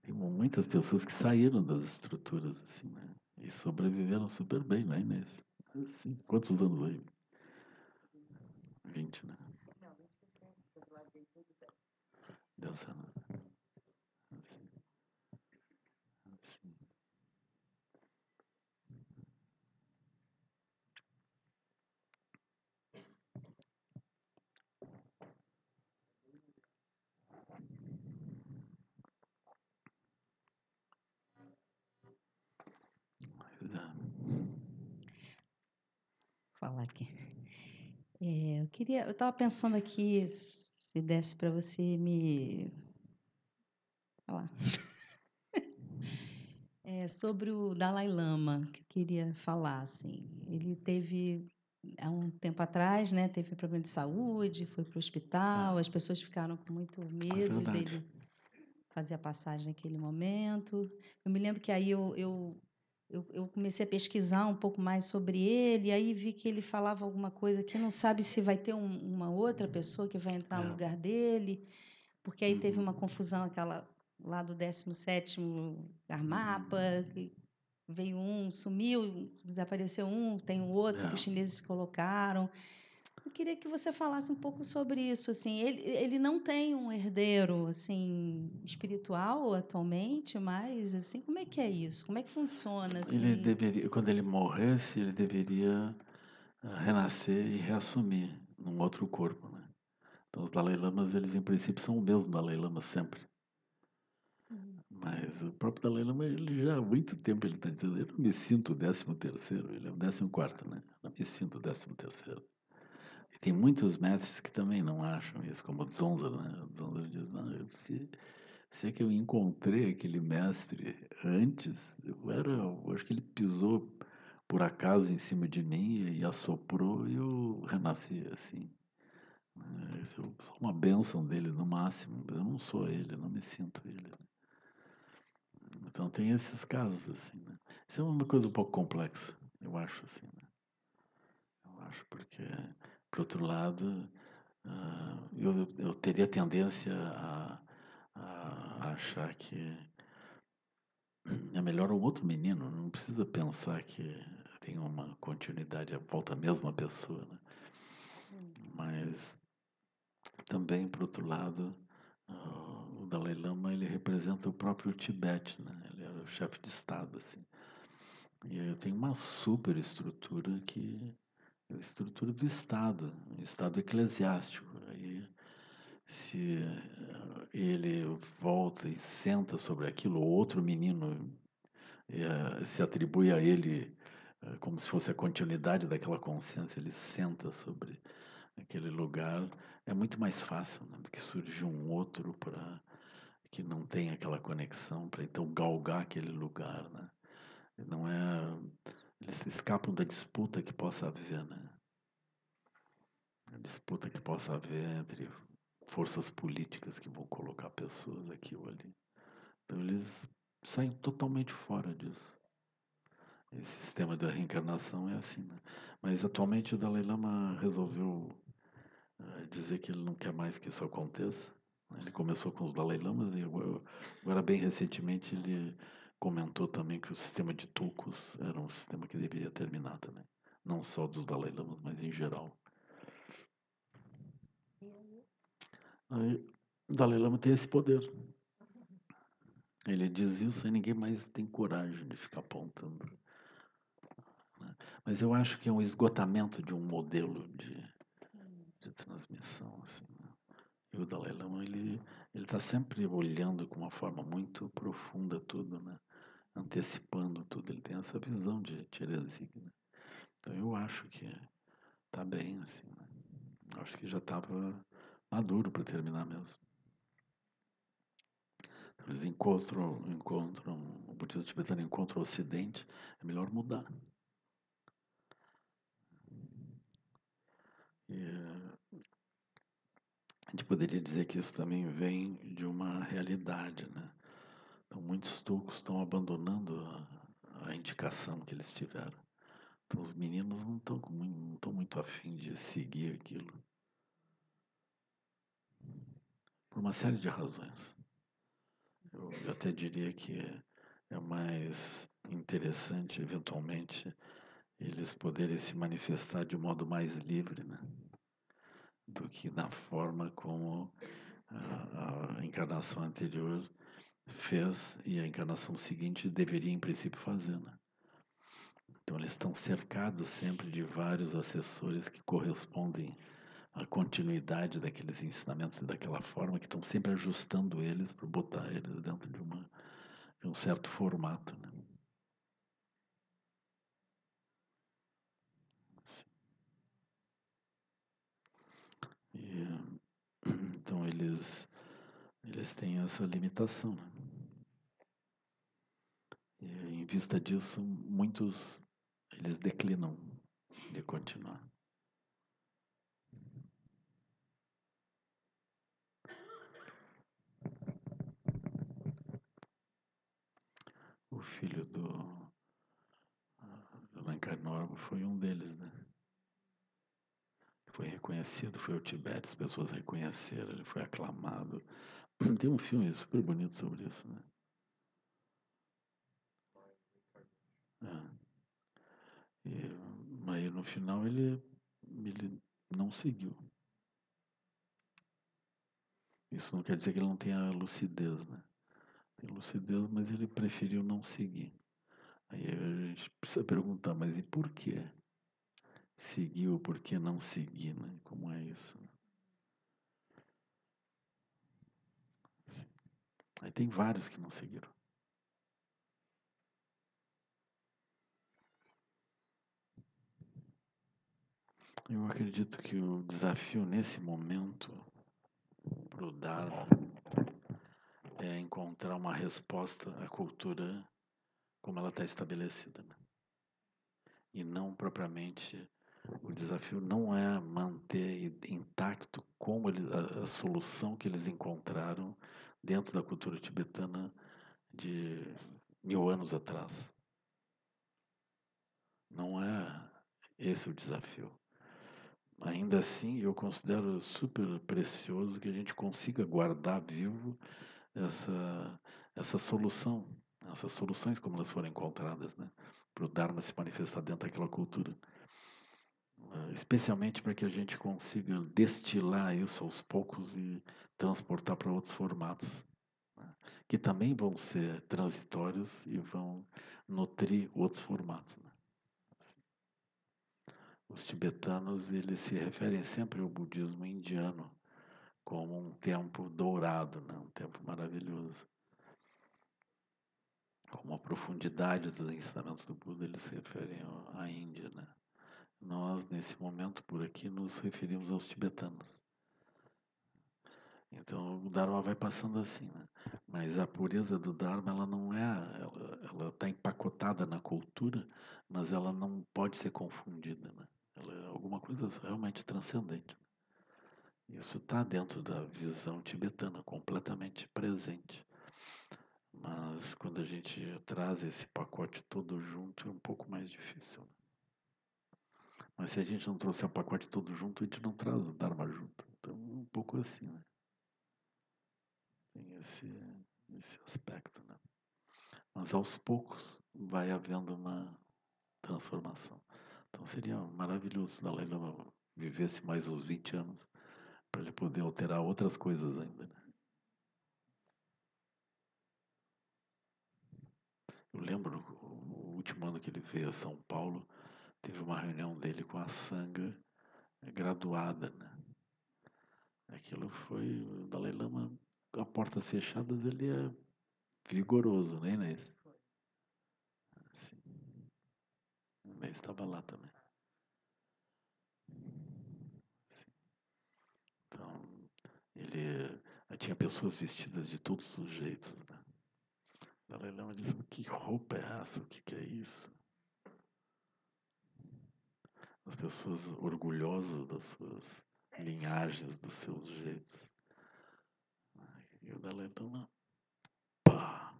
Tem muitas pessoas que saíram das estruturas, assim, né? E sobreviveram super bem, né, Inês? Assim, quantos anos aí? 20, né? 10 anos. Assim, assim. aqui. Eu estava pensando aqui, se desse para você me falar. Sobre o Dalai Lama, que eu queria falar, assim. Ele teve, há um tempo atrás, né, teve problema de saúde, foi para o hospital, as pessoas ficaram com muito É medo verdade. dele fazer a passagem naquele momento. Eu me lembro que aí eu comecei a pesquisar um pouco mais sobre ele, e aí vi que ele falava alguma coisa que não sabe se vai ter uma outra pessoa que vai entrar no É. lugar dele, porque aí teve Uhum. uma confusão aquela lá do 17º Karmapa, que veio um, sumiu, desapareceu um, tem o outro que os É. chineses colocaram. Eu queria que você falasse um pouco sobre isso. Assim, ele não tem um herdeiro assim espiritual atualmente, mas assim, como é que é isso? Como é que funciona Ele assim? deveria, quando ele morresse, ele deveria renascer e reassumir num outro corpo, né? Então, os Dalai Lamas, eles em princípio são o mesmo Dalai Lama sempre. Mas o próprio Dalai Lama, ele já há muito tempo ele está dizendo, eu não me sinto o 13º, ele é o 14º, né? Eu não me sinto o 13º. E tem muitos mestres que também não acham isso, como o Dzongzar, né? O Dzongzar diz, não, se é que eu encontrei aquele mestre antes, eu acho que ele pisou por acaso em cima de mim e assoprou e eu renasci assim. Eu sou uma bênção dele no máximo, eu não sou ele, eu não me sinto ele. Então tem esses casos assim, né? Isso é uma coisa um pouco complexa, eu acho assim, né? Eu acho porque, por outro lado, eu teria tendência a achar que é melhor um outro menino, não precisa pensar que tem uma continuidade, volta a mesma pessoa, né? Mas também, por outro lado, o Dalai Lama ele representa o próprio Tibete, né? Ele era o chefe de Estado, assim. E ele tem uma super estrutura que é a estrutura do Estado, um Estado eclesiástico. Aí, se ele volta e senta sobre aquilo, outro menino se atribui a ele como se fosse a continuidade daquela consciência, ele senta sobre aquele lugar, é muito mais fácil, né, do que surgir um outro para que não tem aquela conexão para então galgar aquele lugar, né? Não é, eles escapam da disputa que possa haver, né? A disputa que possa haver entre forças políticas que vão colocar pessoas aqui ou ali. Então eles saem totalmente fora disso. Esse sistema da reencarnação é assim, né? Mas atualmente o Dalai Lama resolveu dizer que ele não quer mais que isso aconteça. Ele começou com os Dalai Lamas e agora bem recentemente ele comentou também que o sistema de tulkus era um sistema que deveria terminar também. Não só dos Dalai Lamas, mas em geral. Aí, o Dalai Lama tem esse poder. Ele diz isso e ninguém mais tem coragem de ficar apontando, né? Mas eu acho que é um esgotamento de um modelo de transmissão, assim, né? E o Dalai Lama, ele está sempre olhando com uma forma muito profunda tudo, né? Antecipando tudo. Ele tem essa visão de Tcherezig, né? Então eu acho que está bem, assim, né? Eu acho que já estava maduro para terminar mesmo. Eles o budismo tibetano encontra o Ocidente, é melhor mudar. E a gente poderia dizer que isso também vem de uma realidade, né? Então, muitos tulcos estão abandonando a indicação que eles tiveram. Então, os meninos não estão muito afim de seguir aquilo. Por uma série de razões. Eu até diria que é mais interessante, eventualmente, eles poderem se manifestar de um modo mais livre, né? Do que na forma como a encarnação anterior fez e a encarnação seguinte deveria, em princípio, fazer, né? Então, eles estão cercados sempre de vários assessores que correspondem à continuidade daqueles ensinamentos e daquela forma, que estão sempre ajustando eles para botar eles dentro de um certo formato, né? E, então eles têm essa limitação, né? E em vista disso, muitos eles declinam de continuar. O filho do Lancashire Norman foi um deles, né? Foi reconhecido, foi ao Tibete, as pessoas reconheceram, ele foi aclamado. Tem um filme super bonito sobre isso, né? Mas no final ele não seguiu. Isso não quer dizer que ele não tenha lucidez, né? Tem lucidez, mas ele preferiu não seguir. Aí a gente precisa perguntar, mas e por que seguiu, por que não seguir, né? Como é isso? Aí tem vários que não seguiram. Eu acredito que o desafio nesse momento para o Dharma é encontrar uma resposta à cultura como ela está estabelecida, né? E não propriamente, o desafio não é manter intacto como a solução que eles encontraram dentro da cultura tibetana de 1000 anos atrás. Não é esse o desafio. Ainda assim, eu considero super precioso que a gente consiga guardar vivo essa solução, essas soluções como elas foram encontradas, né? Para o Dharma se manifestar dentro daquela cultura. Especialmente para que a gente consiga destilar isso aos poucos e transportar para outros formatos, né? Que também vão ser transitórios e vão nutrir outros formatos, né? Os tibetanos, eles se referem sempre ao budismo indiano como um tempo dourado, né? Um tempo maravilhoso. Como a profundidade dos ensinamentos do Buda, eles se referem à Índia, né? Nós, nesse momento, por aqui, nos referimos aos tibetanos. Então, o Dharma vai passando assim, né? Mas a pureza do Dharma, ela não é... Ela está empacotada na cultura, mas ela não pode ser confundida, né? Ela é alguma coisa realmente transcendente. Isso está dentro da visão tibetana, completamente presente. Mas quando a gente traz esse pacote todo junto, é um pouco mais difícil, né? Mas se a gente não trouxer o pacote todo junto, a gente não traz o Dharma junto. Então, é um pouco assim, né? Tem esse aspecto, né? Mas aos poucos vai havendo uma transformação. Então seria maravilhoso se o Dalai Lama vivesse mais uns 20 anos para ele poder alterar outras coisas ainda, né? Eu lembro, o último ano que ele veio a São Paulo, teve uma reunião dele com a Sangha graduada, né? Aquilo foi, o Dalai Lama, a portas fechadas, ele é vigoroso, né, Inês? Sim. A Inês estava lá também. Então, ele tinha pessoas vestidas de todos os jeitos, né? O Dalai Lama disse, que roupa é essa? O que é isso? As pessoas orgulhosas das suas linhagens, dos seus jeitos. E o Dalai Lama, pá!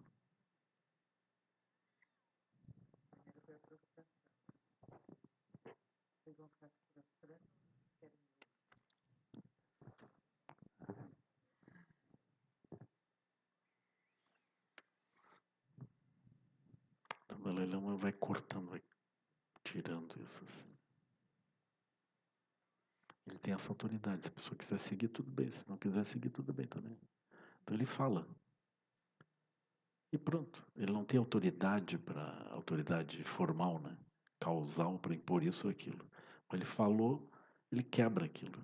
Então, o Dalai Lama vai cortando, vai tirando isso assim. Ele tem essa autoridade. Se a pessoa quiser seguir, tudo bem. Se não quiser seguir, tudo bem também. Então ele fala. E pronto. Ele não tem autoridade formal, né? Causal para impor isso ou aquilo. Mas ele falou, ele quebra aquilo.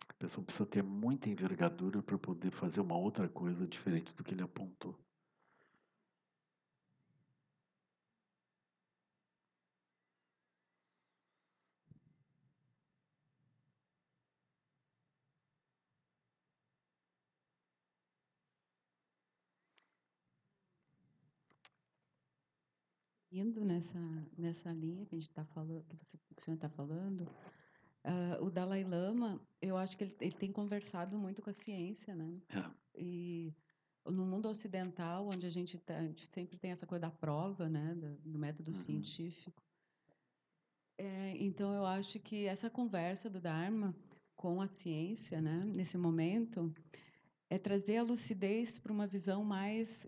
A pessoa precisa ter muita envergadura para poder fazer uma outra coisa diferente do que ele apontou. Indo nessa linha que a gente está falando, que o senhor está falando, o Dalai Lama, eu acho que ele tem conversado muito com a ciência, né? É. E no mundo ocidental, onde a gente sempre tem essa coisa da prova, né, do método científico. Então, eu acho que essa conversa do Dharma com a ciência, né, nesse momento, é trazer a lucidez para uma visão mais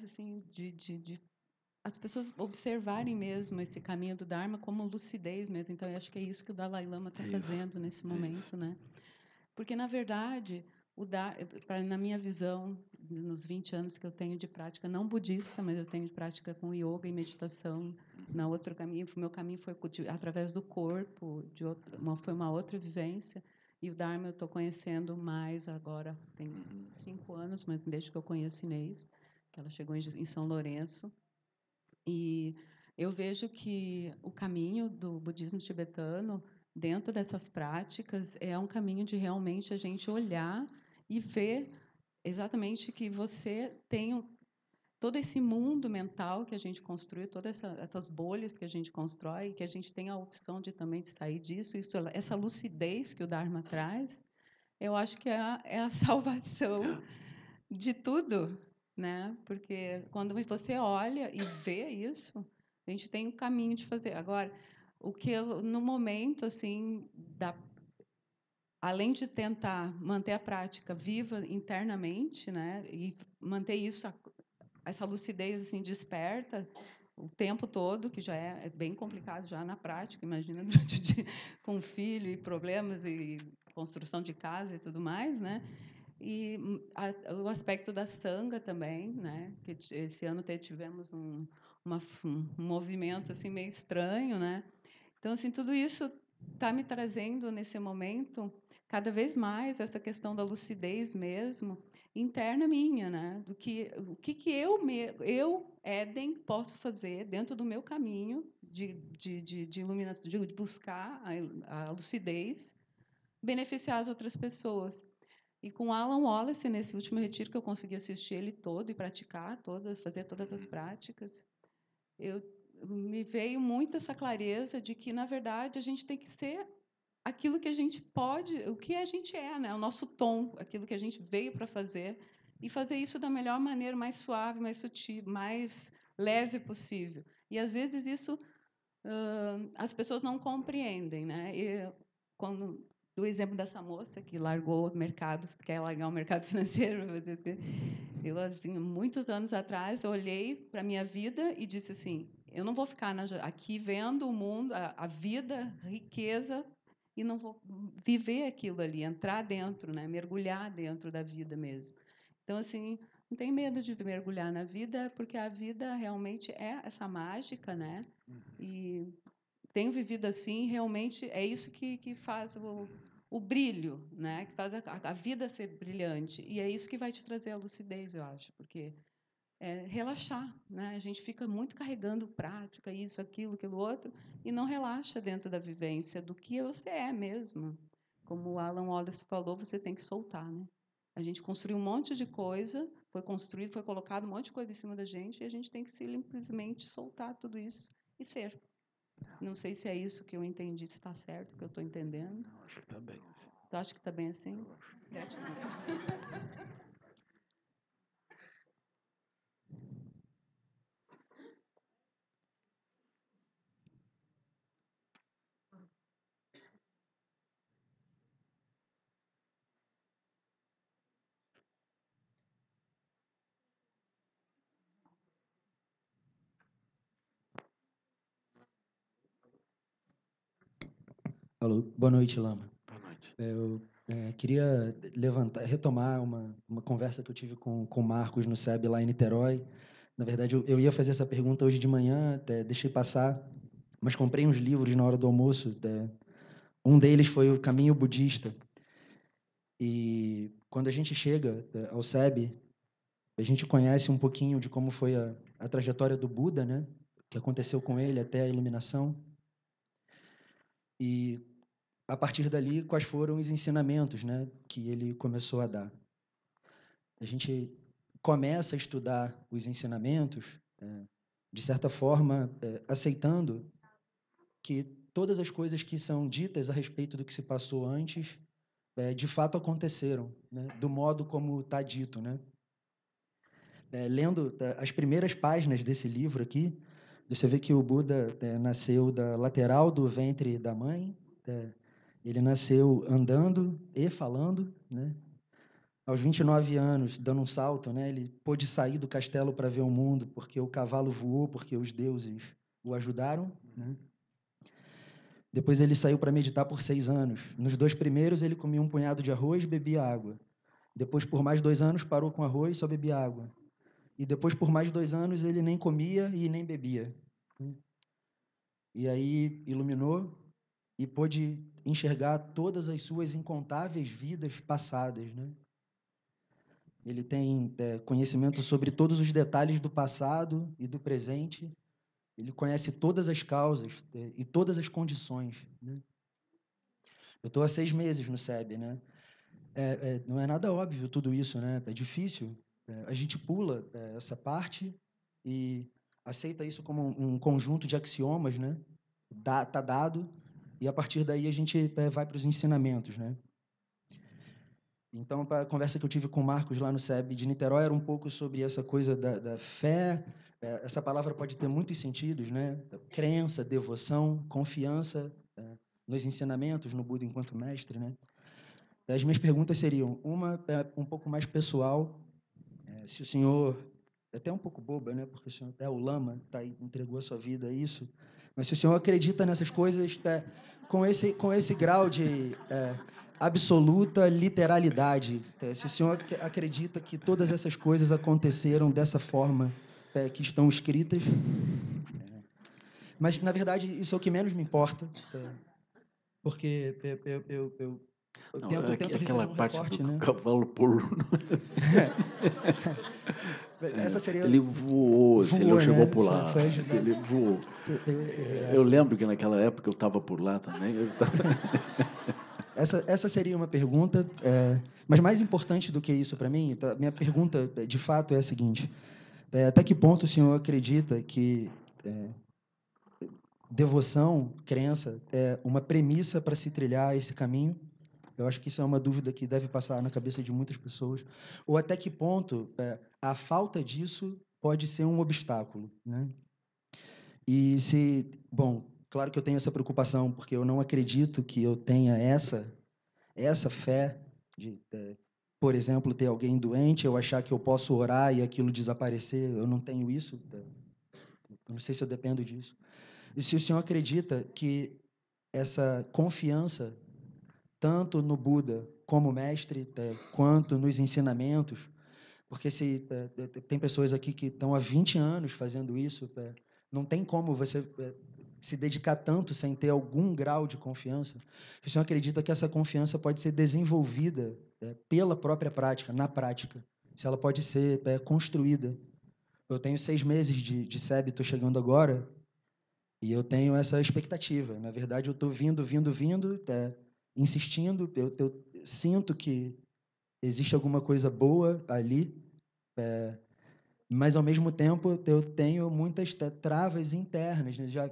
assim, de as pessoas observarem mesmo esse caminho do Dharma como lucidez mesmo. Então, eu acho que é isso que o Dalai Lama está fazendo nesse momento, né? Porque, na verdade, na minha visão, nos 20 anos que eu tenho de prática, não budista, mas eu tenho de prática com yoga e meditação, na outro caminho, o meu caminho foi através do corpo, foi uma outra vivência, e o Dharma eu estou conhecendo mais agora, tem 5 anos, mas desde que eu conheço Inês, que ela chegou em São Lourenço, e eu vejo que o caminho do budismo tibetano, dentro dessas práticas, é um caminho de realmente a gente olhar e ver exatamente que você tem todo esse mundo mental que a gente construiu, todas essas bolhas que a gente constrói, que a gente tem a opção de também de sair disso. Essa lucidez que o Dharma traz, eu acho que é a salvação de tudo, né? Porque quando você olha e vê isso, a gente tem um caminho de fazer. Agora, o que eu, no momento assim, além de tentar manter a prática viva internamente, né, e manter isso, essa lucidez assim desperta o tempo todo, que já é bem complicado já na prática, imagina com filho e problemas e construção de casa e tudo mais, né? E o aspecto da sanga também, né? Que esse ano tivemos um movimento assim meio estranho, né? Então assim tudo isso está me trazendo nesse momento cada vez mais essa questão da lucidez mesmo interna minha, né? Do que o que eu Éden posso fazer dentro do meu caminho de iluminação, de buscar a lucidez, beneficiar as outras pessoas. E com Alan Wallace, nesse último retiro que eu consegui assistir ele todo e praticar fazer todas as práticas, me veio muito essa clareza de que, na verdade, a gente tem que ser aquilo que a gente pode, o que a gente é, né? O nosso tom, aquilo que a gente veio para fazer, e fazer isso da melhor maneira, mais suave, mais sutil, mais leve possível. E, às vezes, isso as pessoas não compreendem, né? E quando do exemplo dessa moça que largou o mercado, quer largar o mercado financeiro, eu assim, muitos anos atrás eu olhei para a minha vida e disse assim: eu não vou ficar aqui vendo o mundo, a vida, a riqueza, e não vou viver aquilo ali, entrar dentro, né? Mergulhar dentro da vida mesmo. Então assim, não tem medo de mergulhar na vida, porque a vida realmente é essa mágica, né? E tenho vivido assim, realmente é isso que faz o brilho, né? Que faz a vida ser brilhante. E é isso que vai te trazer a lucidez, eu acho, porque é relaxar, né? A gente fica muito carregando prática, isso, aquilo outro, e não relaxa dentro da vivência do que você é mesmo. Como o Alan Wallace falou, você tem que soltar, né? A gente construiu um monte de coisa, foi colocado um monte de coisa em cima da gente, e a gente tem que simplesmente soltar tudo isso e ser. Não sei se é isso que eu entendi, se está certo o que eu estou entendendo. Não, acho que está bem assim. Tu acha que está bem assim? Eu acho. Gratidão. Alô, boa noite, Lama. Boa noite. Eu queria retomar uma conversa que eu tive com o Marcos no SEB lá em Niterói. Na verdade, eu ia fazer essa pergunta hoje de manhã, até deixei passar, mas comprei uns livros na hora do almoço. Um deles foi O Caminho Budista. E quando a gente chega ao SEB, a gente conhece um pouquinho de como foi a trajetória do Buda, né? O que aconteceu com ele até a iluminação. E a partir dali, quais foram os ensinamentos, né, que ele começou a dar. A gente começa a estudar os ensinamentos de certa forma, aceitando que todas as coisas que são ditas a respeito do que se passou antes, de fato aconteceram, né? Do modo como está dito, né? Lendo as primeiras páginas desse livro aqui, você vê que o Buda nasceu da lateral do ventre da mãe, ele nasceu andando e falando, né? Aos 29 anos, dando um salto, né? Ele pôde sair do castelo para ver o mundo, porque o cavalo voou, porque os deuses o ajudaram, né? Depois ele saiu para meditar por 6 anos. Nos 2 primeiros, ele comia um punhado de arroz e bebia água. Depois, por mais 2 anos, parou com arroz e só bebia água. E depois, por mais 2 anos, ele nem comia e nem bebia. E aí iluminou e pôde enxergar todas as suas incontáveis vidas passadas, né? Ele tem conhecimento sobre todos os detalhes do passado e do presente. Ele conhece todas as causas e todas as condições, né? Eu estou há 6 meses no SEB, né? Não é nada óbvio tudo isso, né? É difícil. A gente pula essa parte e aceita isso como um conjunto de axiomas, né? Tá dado, e a partir daí a gente vai para os ensinamentos, né? Então, a conversa que eu tive com o Marcos lá no SEB de Niterói era um pouco sobre essa coisa da fé. Essa palavra pode ter muitos sentidos, né? Crença, devoção, confiança nos ensinamentos, no Buda enquanto mestre, né? As minhas perguntas seriam, uma um pouco mais pessoal, se o senhor, é até um pouco boba, né? Porque o senhor é o lama, tá aí, entregou a sua vida a isso, mas se o senhor acredita nessas coisas com esse grau de absoluta literalidade, se o senhor acredita que todas essas coisas aconteceram dessa forma que estão escritas, mas na verdade isso é o que menos me importa, porque eu Não, tento aquela refazer um parte recorte, do né? cavalo polo. Essa seria Ele voou, ele não voou, chegou a né? pular. Foi ajudar. Ele voou. Eu Essa, lembro que naquela época eu estava por lá também. essa seria uma pergunta, mas mais importante do que isso para mim, minha pergunta de fato é a seguinte: até que ponto o senhor acredita que devoção, crença, é uma premissa para se trilhar esse caminho? Eu acho que isso é uma dúvida que deve passar na cabeça de muitas pessoas. Ou até que ponto a falta disso pode ser um obstáculo, né? E se, bom, claro que eu tenho essa preocupação, porque eu não acredito que eu tenha essa fé de, por exemplo, ter alguém doente, eu achar que eu posso orar e aquilo desaparecer. Eu não tenho isso. Eu não sei se eu dependo disso. E se o senhor acredita que essa confiança, tanto no Buda como mestre, quanto nos ensinamentos, porque se tem pessoas aqui que estão há 20 anos fazendo isso, não tem como você se dedicar tanto sem ter algum grau de confiança. O senhor acredita que essa confiança pode ser desenvolvida pela própria prática, na prática, se ela pode ser construída. Eu tenho 6 meses de SEB, estou chegando agora, e eu tenho essa expectativa. Na verdade, eu estou vindo, insistindo, eu sinto que existe alguma coisa boa ali, mas, ao mesmo tempo, eu tenho muitas travas internas, né? Já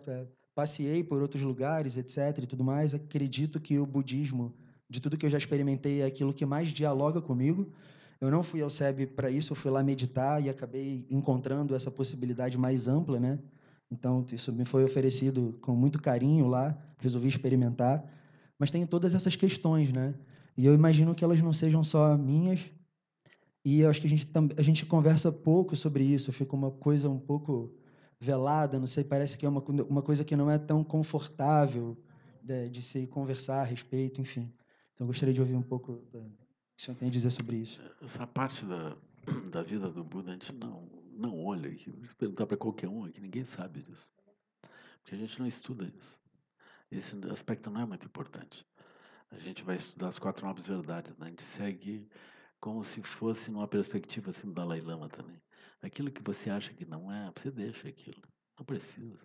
passei por outros lugares, etc. e tudo mais. Acredito que o budismo, de tudo que eu já experimentei, é aquilo que mais dialoga comigo. Eu não fui ao SEB para isso, eu fui lá meditar e acabei encontrando essa possibilidade mais ampla, né? Então, isso me foi oferecido com muito carinho lá, resolvi experimentar. Mas tenho todas essas questões, né? E eu imagino que elas não sejam só minhas, e eu acho que a gente conversa pouco sobre isso, fica uma coisa um pouco velada, não sei, parece que é uma coisa que não é tão confortável de se conversar a respeito, enfim. Então, eu gostaria de ouvir um pouco o que o senhor tem a dizer sobre isso. Essa parte da vida do Buda, a gente não olha aqui. Se perguntar para qualquer um aqui, ninguém sabe disso. Porque a gente não estuda isso. Esse aspecto não é muito importante. A gente vai estudar as 4 nobres verdades, né? A gente segue como se fosse numa perspectiva assim do Dalai Lama também. Aquilo que você acha que não é, você deixa aquilo. Não precisa.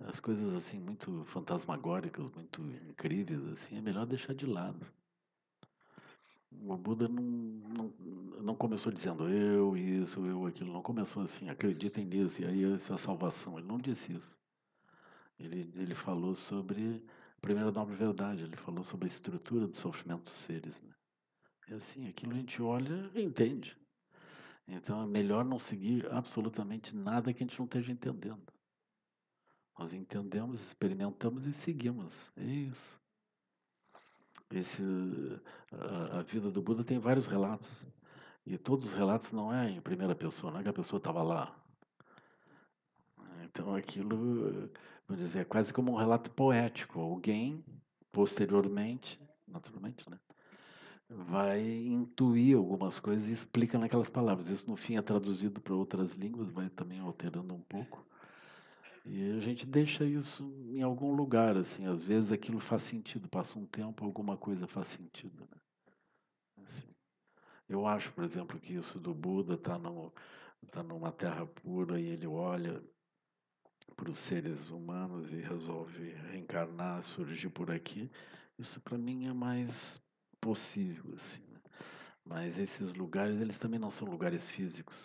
As coisas assim muito fantasmagóricas, muito incríveis assim, é melhor deixar de lado. O Buda não começou dizendo eu isso, eu aquilo, não começou assim, acreditem nisso, e aí essa é a salvação. Ele não disse isso. Ele falou sobre a primeira nobre verdade, ele falou sobre a estrutura do sofrimento dos seres. Né? E assim, aquilo a gente olha e entende. Então é melhor não seguir absolutamente nada que a gente não esteja entendendo. Nós entendemos, experimentamos e seguimos. É isso. Esse, a vida do Buda tem vários relatos. E todos os relatos não é em primeira pessoa, não é que a pessoa estava lá. Então aquilo, vamos dizer, é quase como um relato poético. Alguém, posteriormente, naturalmente, né, vai intuir algumas coisas e explica naquelas palavras. Isso no fim é traduzido para outras línguas, vai também alterando um pouco. E a gente deixa isso em algum lugar, assim. Às vezes aquilo faz sentido, passa um tempo, alguma coisa faz sentido, né? Assim. Eu acho, por exemplo, que isso do Buda tá numa terra pura e ele olha para os seres humanos e resolve reencarnar, surgir por aqui. Isso para mim é mais possível, assim, né? Mas esses lugares, eles também não são lugares físicos.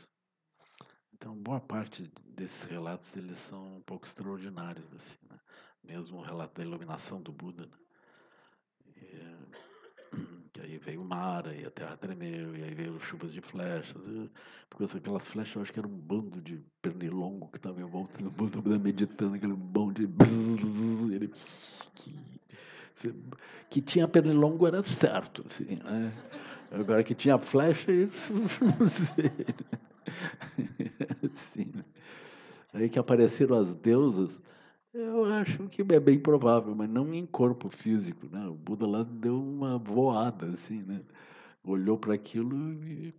Então, boa parte desses relatos, eles são um pouco extraordinários, assim, né? Mesmo o relato da iluminação do Buda, né? Que aí veio Mara e a terra tremeu, e aí veio chuvas de flechas. Porque aquelas flechas eu acho que era um bando de pernilongo que estava em volta do Buda meditando, aquele bando de. Ele, que tinha pernilongo era certo, assim, né? Agora que tinha flecha, isso não sei. Assim, né? Aí que apareceram as deusas, eu acho que é bem provável, mas não em corpo físico, né? O Buda lá deu uma voada, assim, né? Olhou para aquilo e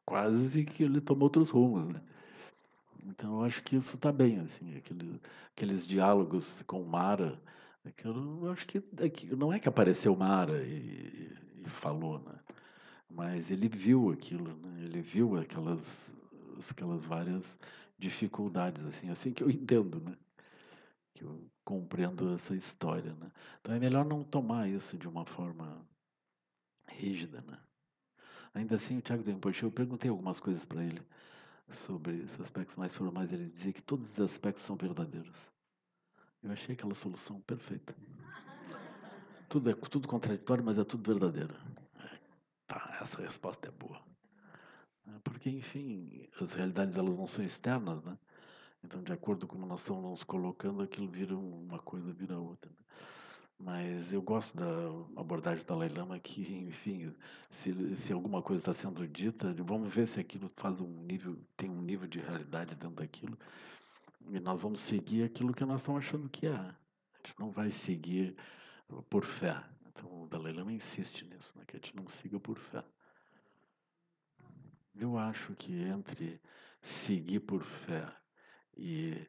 quase que ele tomou outros rumos, né? Então eu acho que isso está bem, assim, aqueles diálogos com Mara, aquilo, eu acho que não é que apareceu Mara e falou, né? Mas ele viu aquilo, né? Ele viu aquelas várias dificuldades, assim que eu entendo, né? Que eu compreendo essa história, né? Então é melhor não tomar isso de uma forma rígida, né? Ainda assim, o Thiago Rinpoche, eu perguntei algumas coisas para ele sobre esses aspectos mais formais. Ele dizia que todos os aspectos são verdadeiros. Eu achei aquela solução perfeita. Tudo é tudo contraditório, mas é tudo verdadeiro. Tá, essa resposta é boa. Porque, enfim, as realidades elas não são externas, né? Então, de acordo com como nós estamos nos colocando, aquilo vira uma coisa, vira outra. Né? Mas eu gosto da abordagem da Dalai Lama que, enfim, se alguma coisa está sendo dita, vamos ver se aquilo faz tem um nível de realidade dentro daquilo, e nós vamos seguir aquilo que nós estamos achando que é. A gente não vai seguir por fé. Então, o Dalai Lama insiste nisso, né, que a gente não siga por fé. Eu acho que entre seguir por fé e,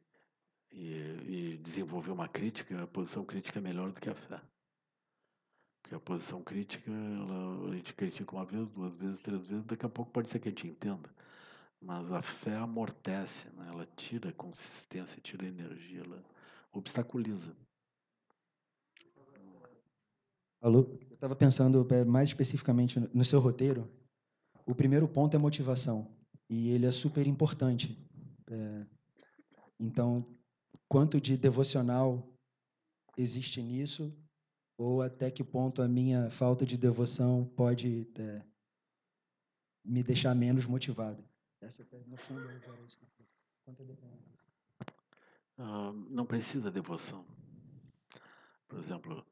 e desenvolver uma crítica, a posição crítica é melhor do que a fé. Porque a posição crítica, a gente critica uma vez, duas vezes, três vezes, daqui a pouco pode ser que a gente entenda. Mas a fé amortece, né? Ela tira a consistência, tira a energia, ela obstaculiza. Alô? Eu estava pensando mais especificamente no seu roteiro. O primeiro ponto é motivação, e ele é super importante. Então, quanto de devocional existe nisso, ou até que ponto a minha falta de devoção pode me deixar menos motivado? Essa, no fundo, era isso. Quanto Não precisa devoção. Por exemplo,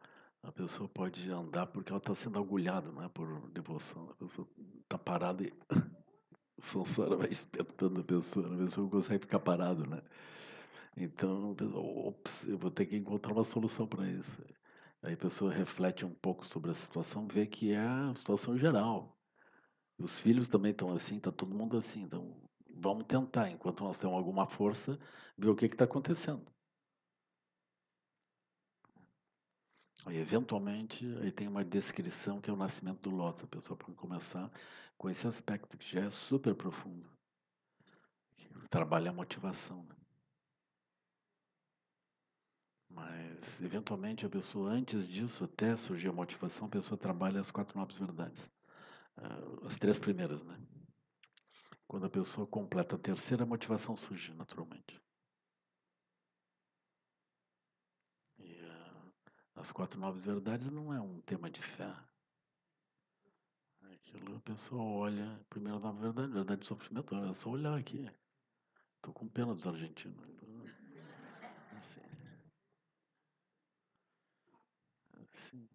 a pessoa pode andar porque ela está sendo agulhada, não é por devoção. A pessoa está parada e o samsara vai espetando a pessoa não consegue ficar parado, né? Então, a pessoa, ops, eu vou ter que encontrar uma solução para isso. Aí a pessoa reflete um pouco sobre a situação, vê que é a situação geral. Os filhos também estão assim, está todo mundo assim. Então, vamos tentar, enquanto nós temos alguma força, ver o que está acontecendo. Aí, eventualmente, aí tem uma descrição que é o nascimento do Lótus. A pessoa pode começar com esse aspecto que já é super profundo. Trabalha a motivação. Né? Mas, eventualmente, a pessoa, antes disso, até surgir a motivação, a pessoa trabalha as 4 nobres verdades. 3 primeiras, né? Quando a pessoa completa a terceira, a motivação surge naturalmente. E as 4 novas verdades não é um tema de fé. Aquilo a pessoa olha, primeira nova verdade, verdade de sofrimento, é só olhar aqui. Estou com pena dos argentinos. Assim, assim.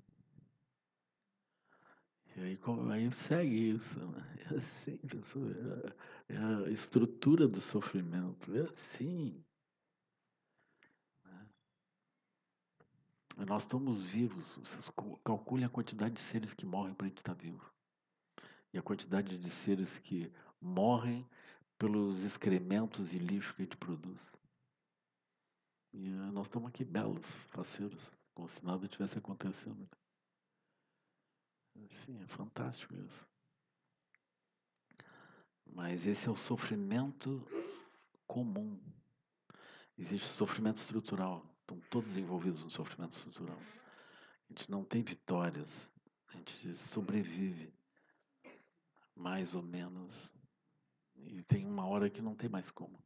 E aí segue isso, né? É assim, pessoal, é a estrutura do sofrimento, é assim. Né? Nós estamos vivos, vocês calculem a quantidade de seres que morrem para a gente estar vivo. E a quantidade de seres que morrem pelos excrementos e lixo que a gente produz. E nós estamos aqui belos, faceiros, como se nada tivesse acontecendo. Sim, é fantástico isso. Mas esse é o sofrimento comum. Existe sofrimento estrutural. Estão todos envolvidos no sofrimento estrutural. A gente não tem vitórias. A gente sobrevive, mais ou menos. E tem uma hora que não tem mais como.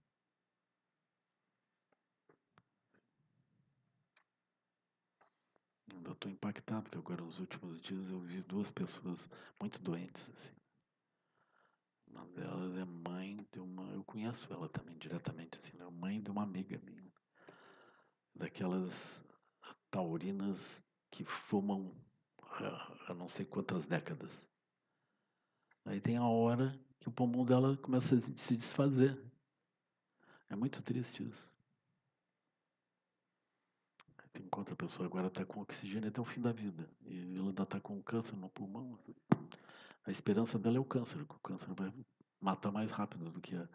Ainda estou impactado, porque agora nos últimos dias eu vi 2 pessoas muito doentes. Assim. Uma delas é mãe de uma... Eu conheço ela também diretamente, assim, né? Mãe de uma amiga minha. Daquelas taurinas que fumam há não sei quantas décadas. Aí tem a hora que o pulmão dela começa a se desfazer. É muito triste isso. Tem outra pessoa agora está com oxigênio até o fim da vida. E ela ainda está com câncer no pulmão. A esperança dela é o câncer, que o câncer vai matar mais rápido do que a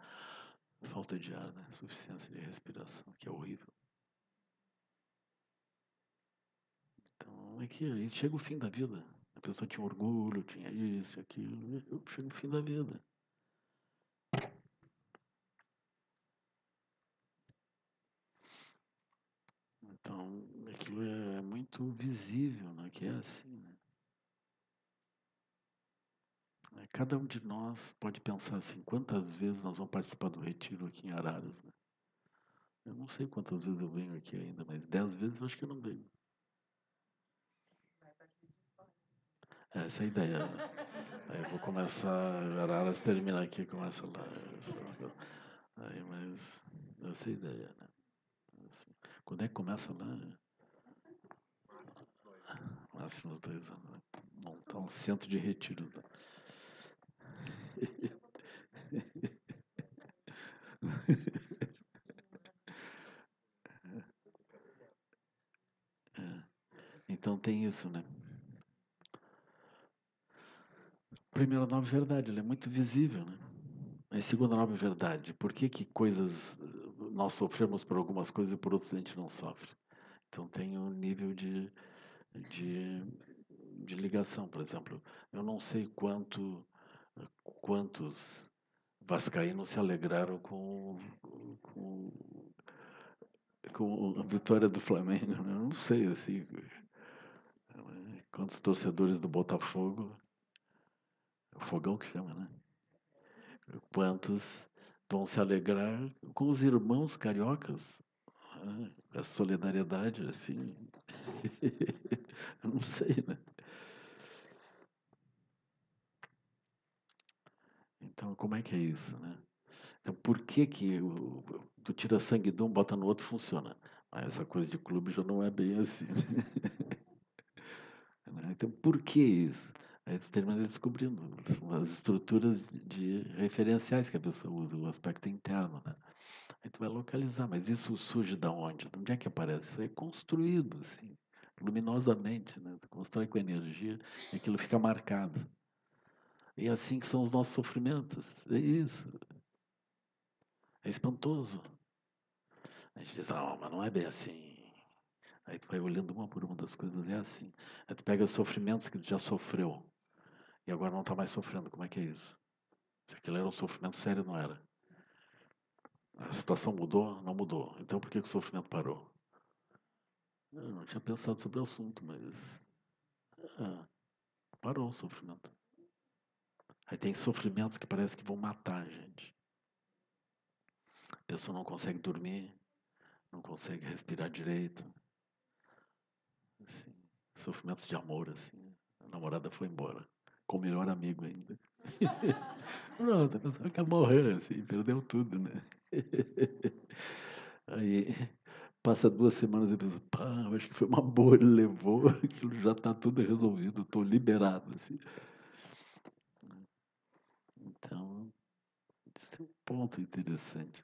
falta de ar, né? Suficiência de respiração, que é horrível. Então, é que aí chega o fim da vida. A pessoa tinha orgulho, tinha isso, aquilo. Chega o fim da vida. Então, aquilo é muito visível, né? Que é assim, né? Cada um de nós pode pensar assim, quantas vezes nós vamos participar do retiro aqui em Araras, né? Eu não sei quantas vezes eu venho aqui ainda, mas 10 vezes eu acho que eu não venho. Essa é a ideia, né? Aí eu vou começar, Araras termina aqui, começa lá. Aí, mas essa é a ideia, né? Assim, quando é que começa lá? Máximo uns 2 anos. Né? Montar um centro de retiro. Né? É. Então tem isso, né? Primeira nova verdade, ela é muito visível, né? A segunda nova verdade, por que que coisas nós sofremos por algumas coisas e por outras a gente não sofre? Então tem um nível de, de ligação, por exemplo. Eu não sei quantos vascaínos se alegraram com, com a vitória do Flamengo. Eu não sei, assim, quantos torcedores do Botafogo, o Fogão que chama, né? Quantos vão se alegrar com os irmãos cariocas? A solidariedade, assim. Eu não sei, né? Então, como é que é isso, né? Então, por que que tu tira sangue de um, bota no outro, funciona? Mas essa coisa de clube já não é bem assim. Né? Então, por que isso? Aí você termina descobrindo as estruturas de referenciais que a pessoa usa, o aspecto interno, né? Aí tu vai localizar, mas isso surge da onde? De onde é que aparece? Isso é construído, assim, luminosamente, né? Tu constrói com energia e aquilo fica marcado. E é assim que são os nossos sofrimentos. É isso. É espantoso. A gente diz, não, mas não é bem assim. Aí tu vai olhando uma por uma das coisas, é assim. Aí tu pega os sofrimentos que tu já sofreu e agora não está mais sofrendo. Como é que é isso? Se aquilo era um sofrimento sério, não era. A situação mudou? Não mudou. Então por que que o sofrimento parou? Eu não tinha pensado sobre o assunto, mas parou o sofrimento. Aí tem sofrimentos que parece que vão matar a gente. A pessoa não consegue dormir, não consegue respirar direito. Assim, sofrimentos de amor, assim. A namorada foi embora, com o melhor amigo ainda. Pronto, a pessoa quer morrer, assim, perdeu tudo, né? Aí passa 2 semanas e pensa, pá, eu acho que foi uma boa, ele levou, aquilo já está tudo resolvido, estou liberado, assim. Então, esse é um ponto interessante.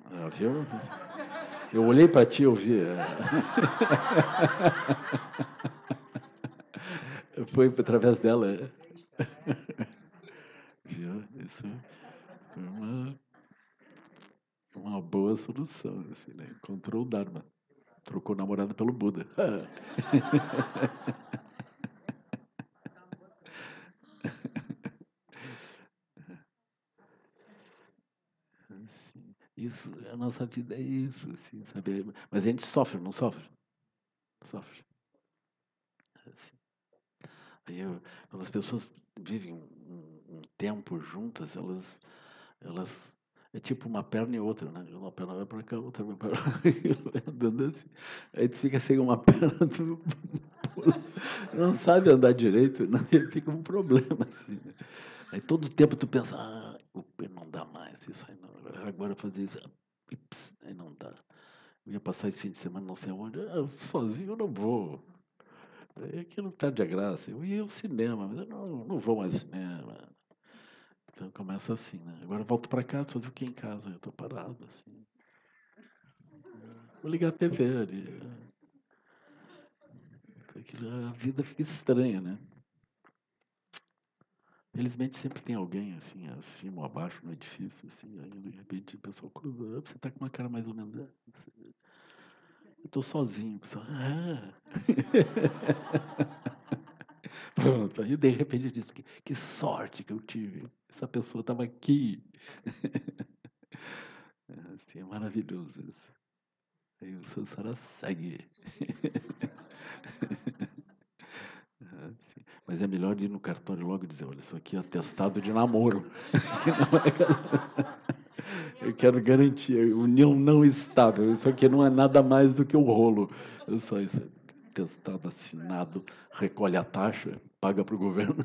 Ah, viu? Eu olhei para ti e ouvi. Foi através dela. Viu? Isso foi uma boa solução. Assim, né? Encontrou o Dharma. Trocou o namorado pelo Buda. Assim, isso, a nossa vida é isso, assim, sabe? Mas a gente sofre, não sofre? Sofre. Assim. Aí quando as pessoas vivem um tempo juntas, elas é tipo uma perna e outra, né? Uma perna vai para cá, outra vai para lá, vai andando assim. Aí tu fica sem uma perna, tu não sabe andar direito, né? Fica um problema assim. Né? Aí todo tempo tu pensa, o pé não dá mais, isso aí não, agora fazer isso, aí não dá. Eu ia passar esse fim de semana não sei onde, sozinho eu não vou. Aí aquilo perde a graça. Eu ia ao cinema, mas eu não vou mais ao cinema. Então começa assim, né? Agora eu volto para casa, fazer o que em casa? Eu tô parado, assim. Vou ligar a TV ali. A vida fica estranha, né? Felizmente sempre tem alguém, assim, acima ou abaixo no edifício, assim, aí de repente o pessoal cruza, você tá com uma cara mais ou menos. Eu tô sozinho, pessoal. Pronto, aí de repente eu disse, que sorte que eu tive. Essa pessoa estava aqui. Assim, é maravilhoso isso. Aí o Sansara segue. Assim, mas é melhor ir no cartório logo e dizer, olha, isso aqui é atestado de namoro. Eu quero garantir, união não estável. Isso aqui não é nada mais do que um rolo. É só isso. Atestado assinado, recolhe a taxa, paga para o governo.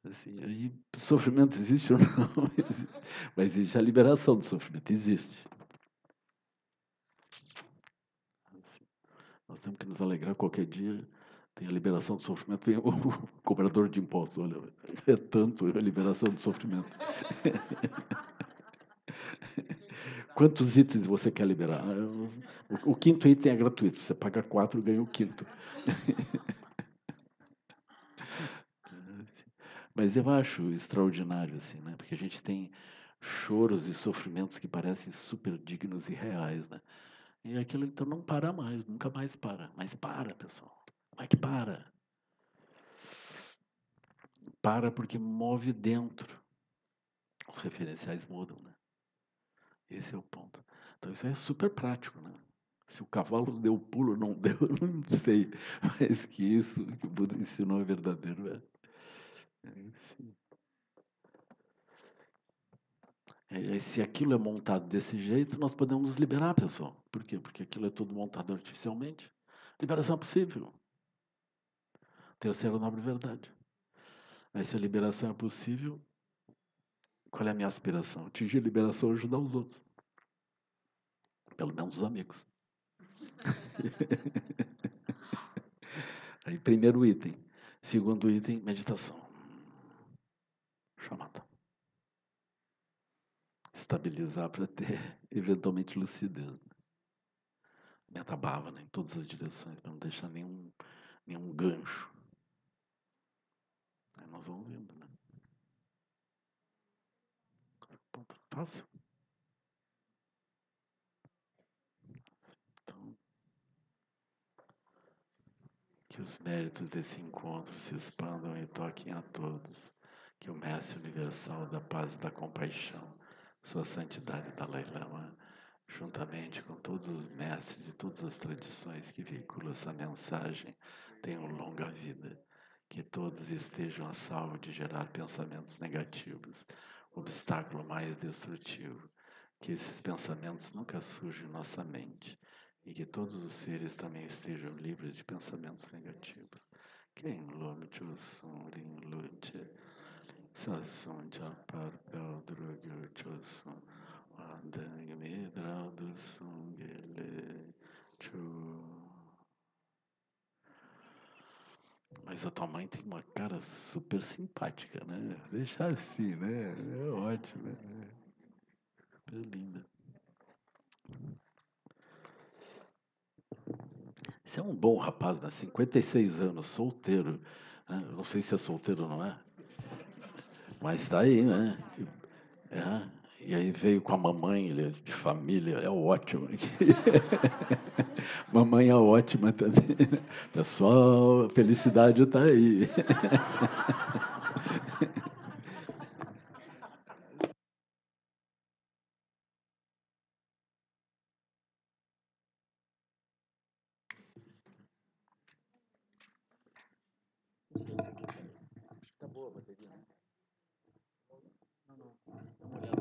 Assim, aí, sofrimento existe ou não? Existe. Mas existe a liberação do sofrimento, existe. Assim, nós temos que nos alegrar qualquer dia. Tem a liberação do sofrimento, tem o cobrador de impostos. Olha, é tanto a liberação do sofrimento. Quantos itens você quer liberar? O quinto item é gratuito. Você paga 4 e ganha o quinto. Mas eu acho extraordinário, assim, né? Porque a gente tem choros e sofrimentos que parecem super dignos e reais, né? E aquilo então não para mais, nunca mais para. Mas para, pessoal. Como é que para? Para porque move dentro. Os referenciais mudam, né? Esse é o ponto. Então isso é super prático, né? Se o cavalo deu pulo ou não deu, eu não sei. Mas que isso que o Buda ensinou é verdadeiro, é. Sim. Se aquilo é montado desse jeito, nós podemos nos liberar, pessoal. Por quê? Porque aquilo é tudo montado artificialmente. Liberação é possível. Terceira nobre verdade. Mas se a liberação é possível, qual é a minha aspiração? Atingir a liberação e ajudar os outros. Pelo menos os amigos. Aí, primeiro item. Segundo item, meditação. Chamada. Estabilizar para ter, eventualmente, lucidez. Metabava, né, em todas as direções, para não deixar nenhum gancho. Aí nós vamos vendo, né? Ponto fácil. Então, que os méritos desse encontro se expandam e toquem a todos. Que o Mestre Universal da Paz e da Compaixão, Sua Santidade Dalai Lama, juntamente com todos os mestres e todas as tradições que veiculam essa mensagem, tenham longa vida. Que todos estejam a salvo de gerar pensamentos negativos, obstáculo mais destrutivo. Que esses pensamentos nunca surjam em nossa mente. E que todos os seres também estejam livres de pensamentos negativos. Quem lute o som, lute. Sasson Japar Peldrugyo Chosun Adang Midrado Sungele Chu. Mas a tua mãe tem uma cara super simpática, né? Deixar assim, né? É ótimo, né? Super linda. Você é um bom rapaz, né? 56 anos, solteiro. Né? Não sei se é solteiro ou não é. Mas tá aí, né? É, e aí veio com a mamãe, ele é de família, é ótimo. Mamãe é ótima também. Né? Pessoal, a felicidade está aí. Tá boa a bateria, né? Não, não. Dá uma olhada.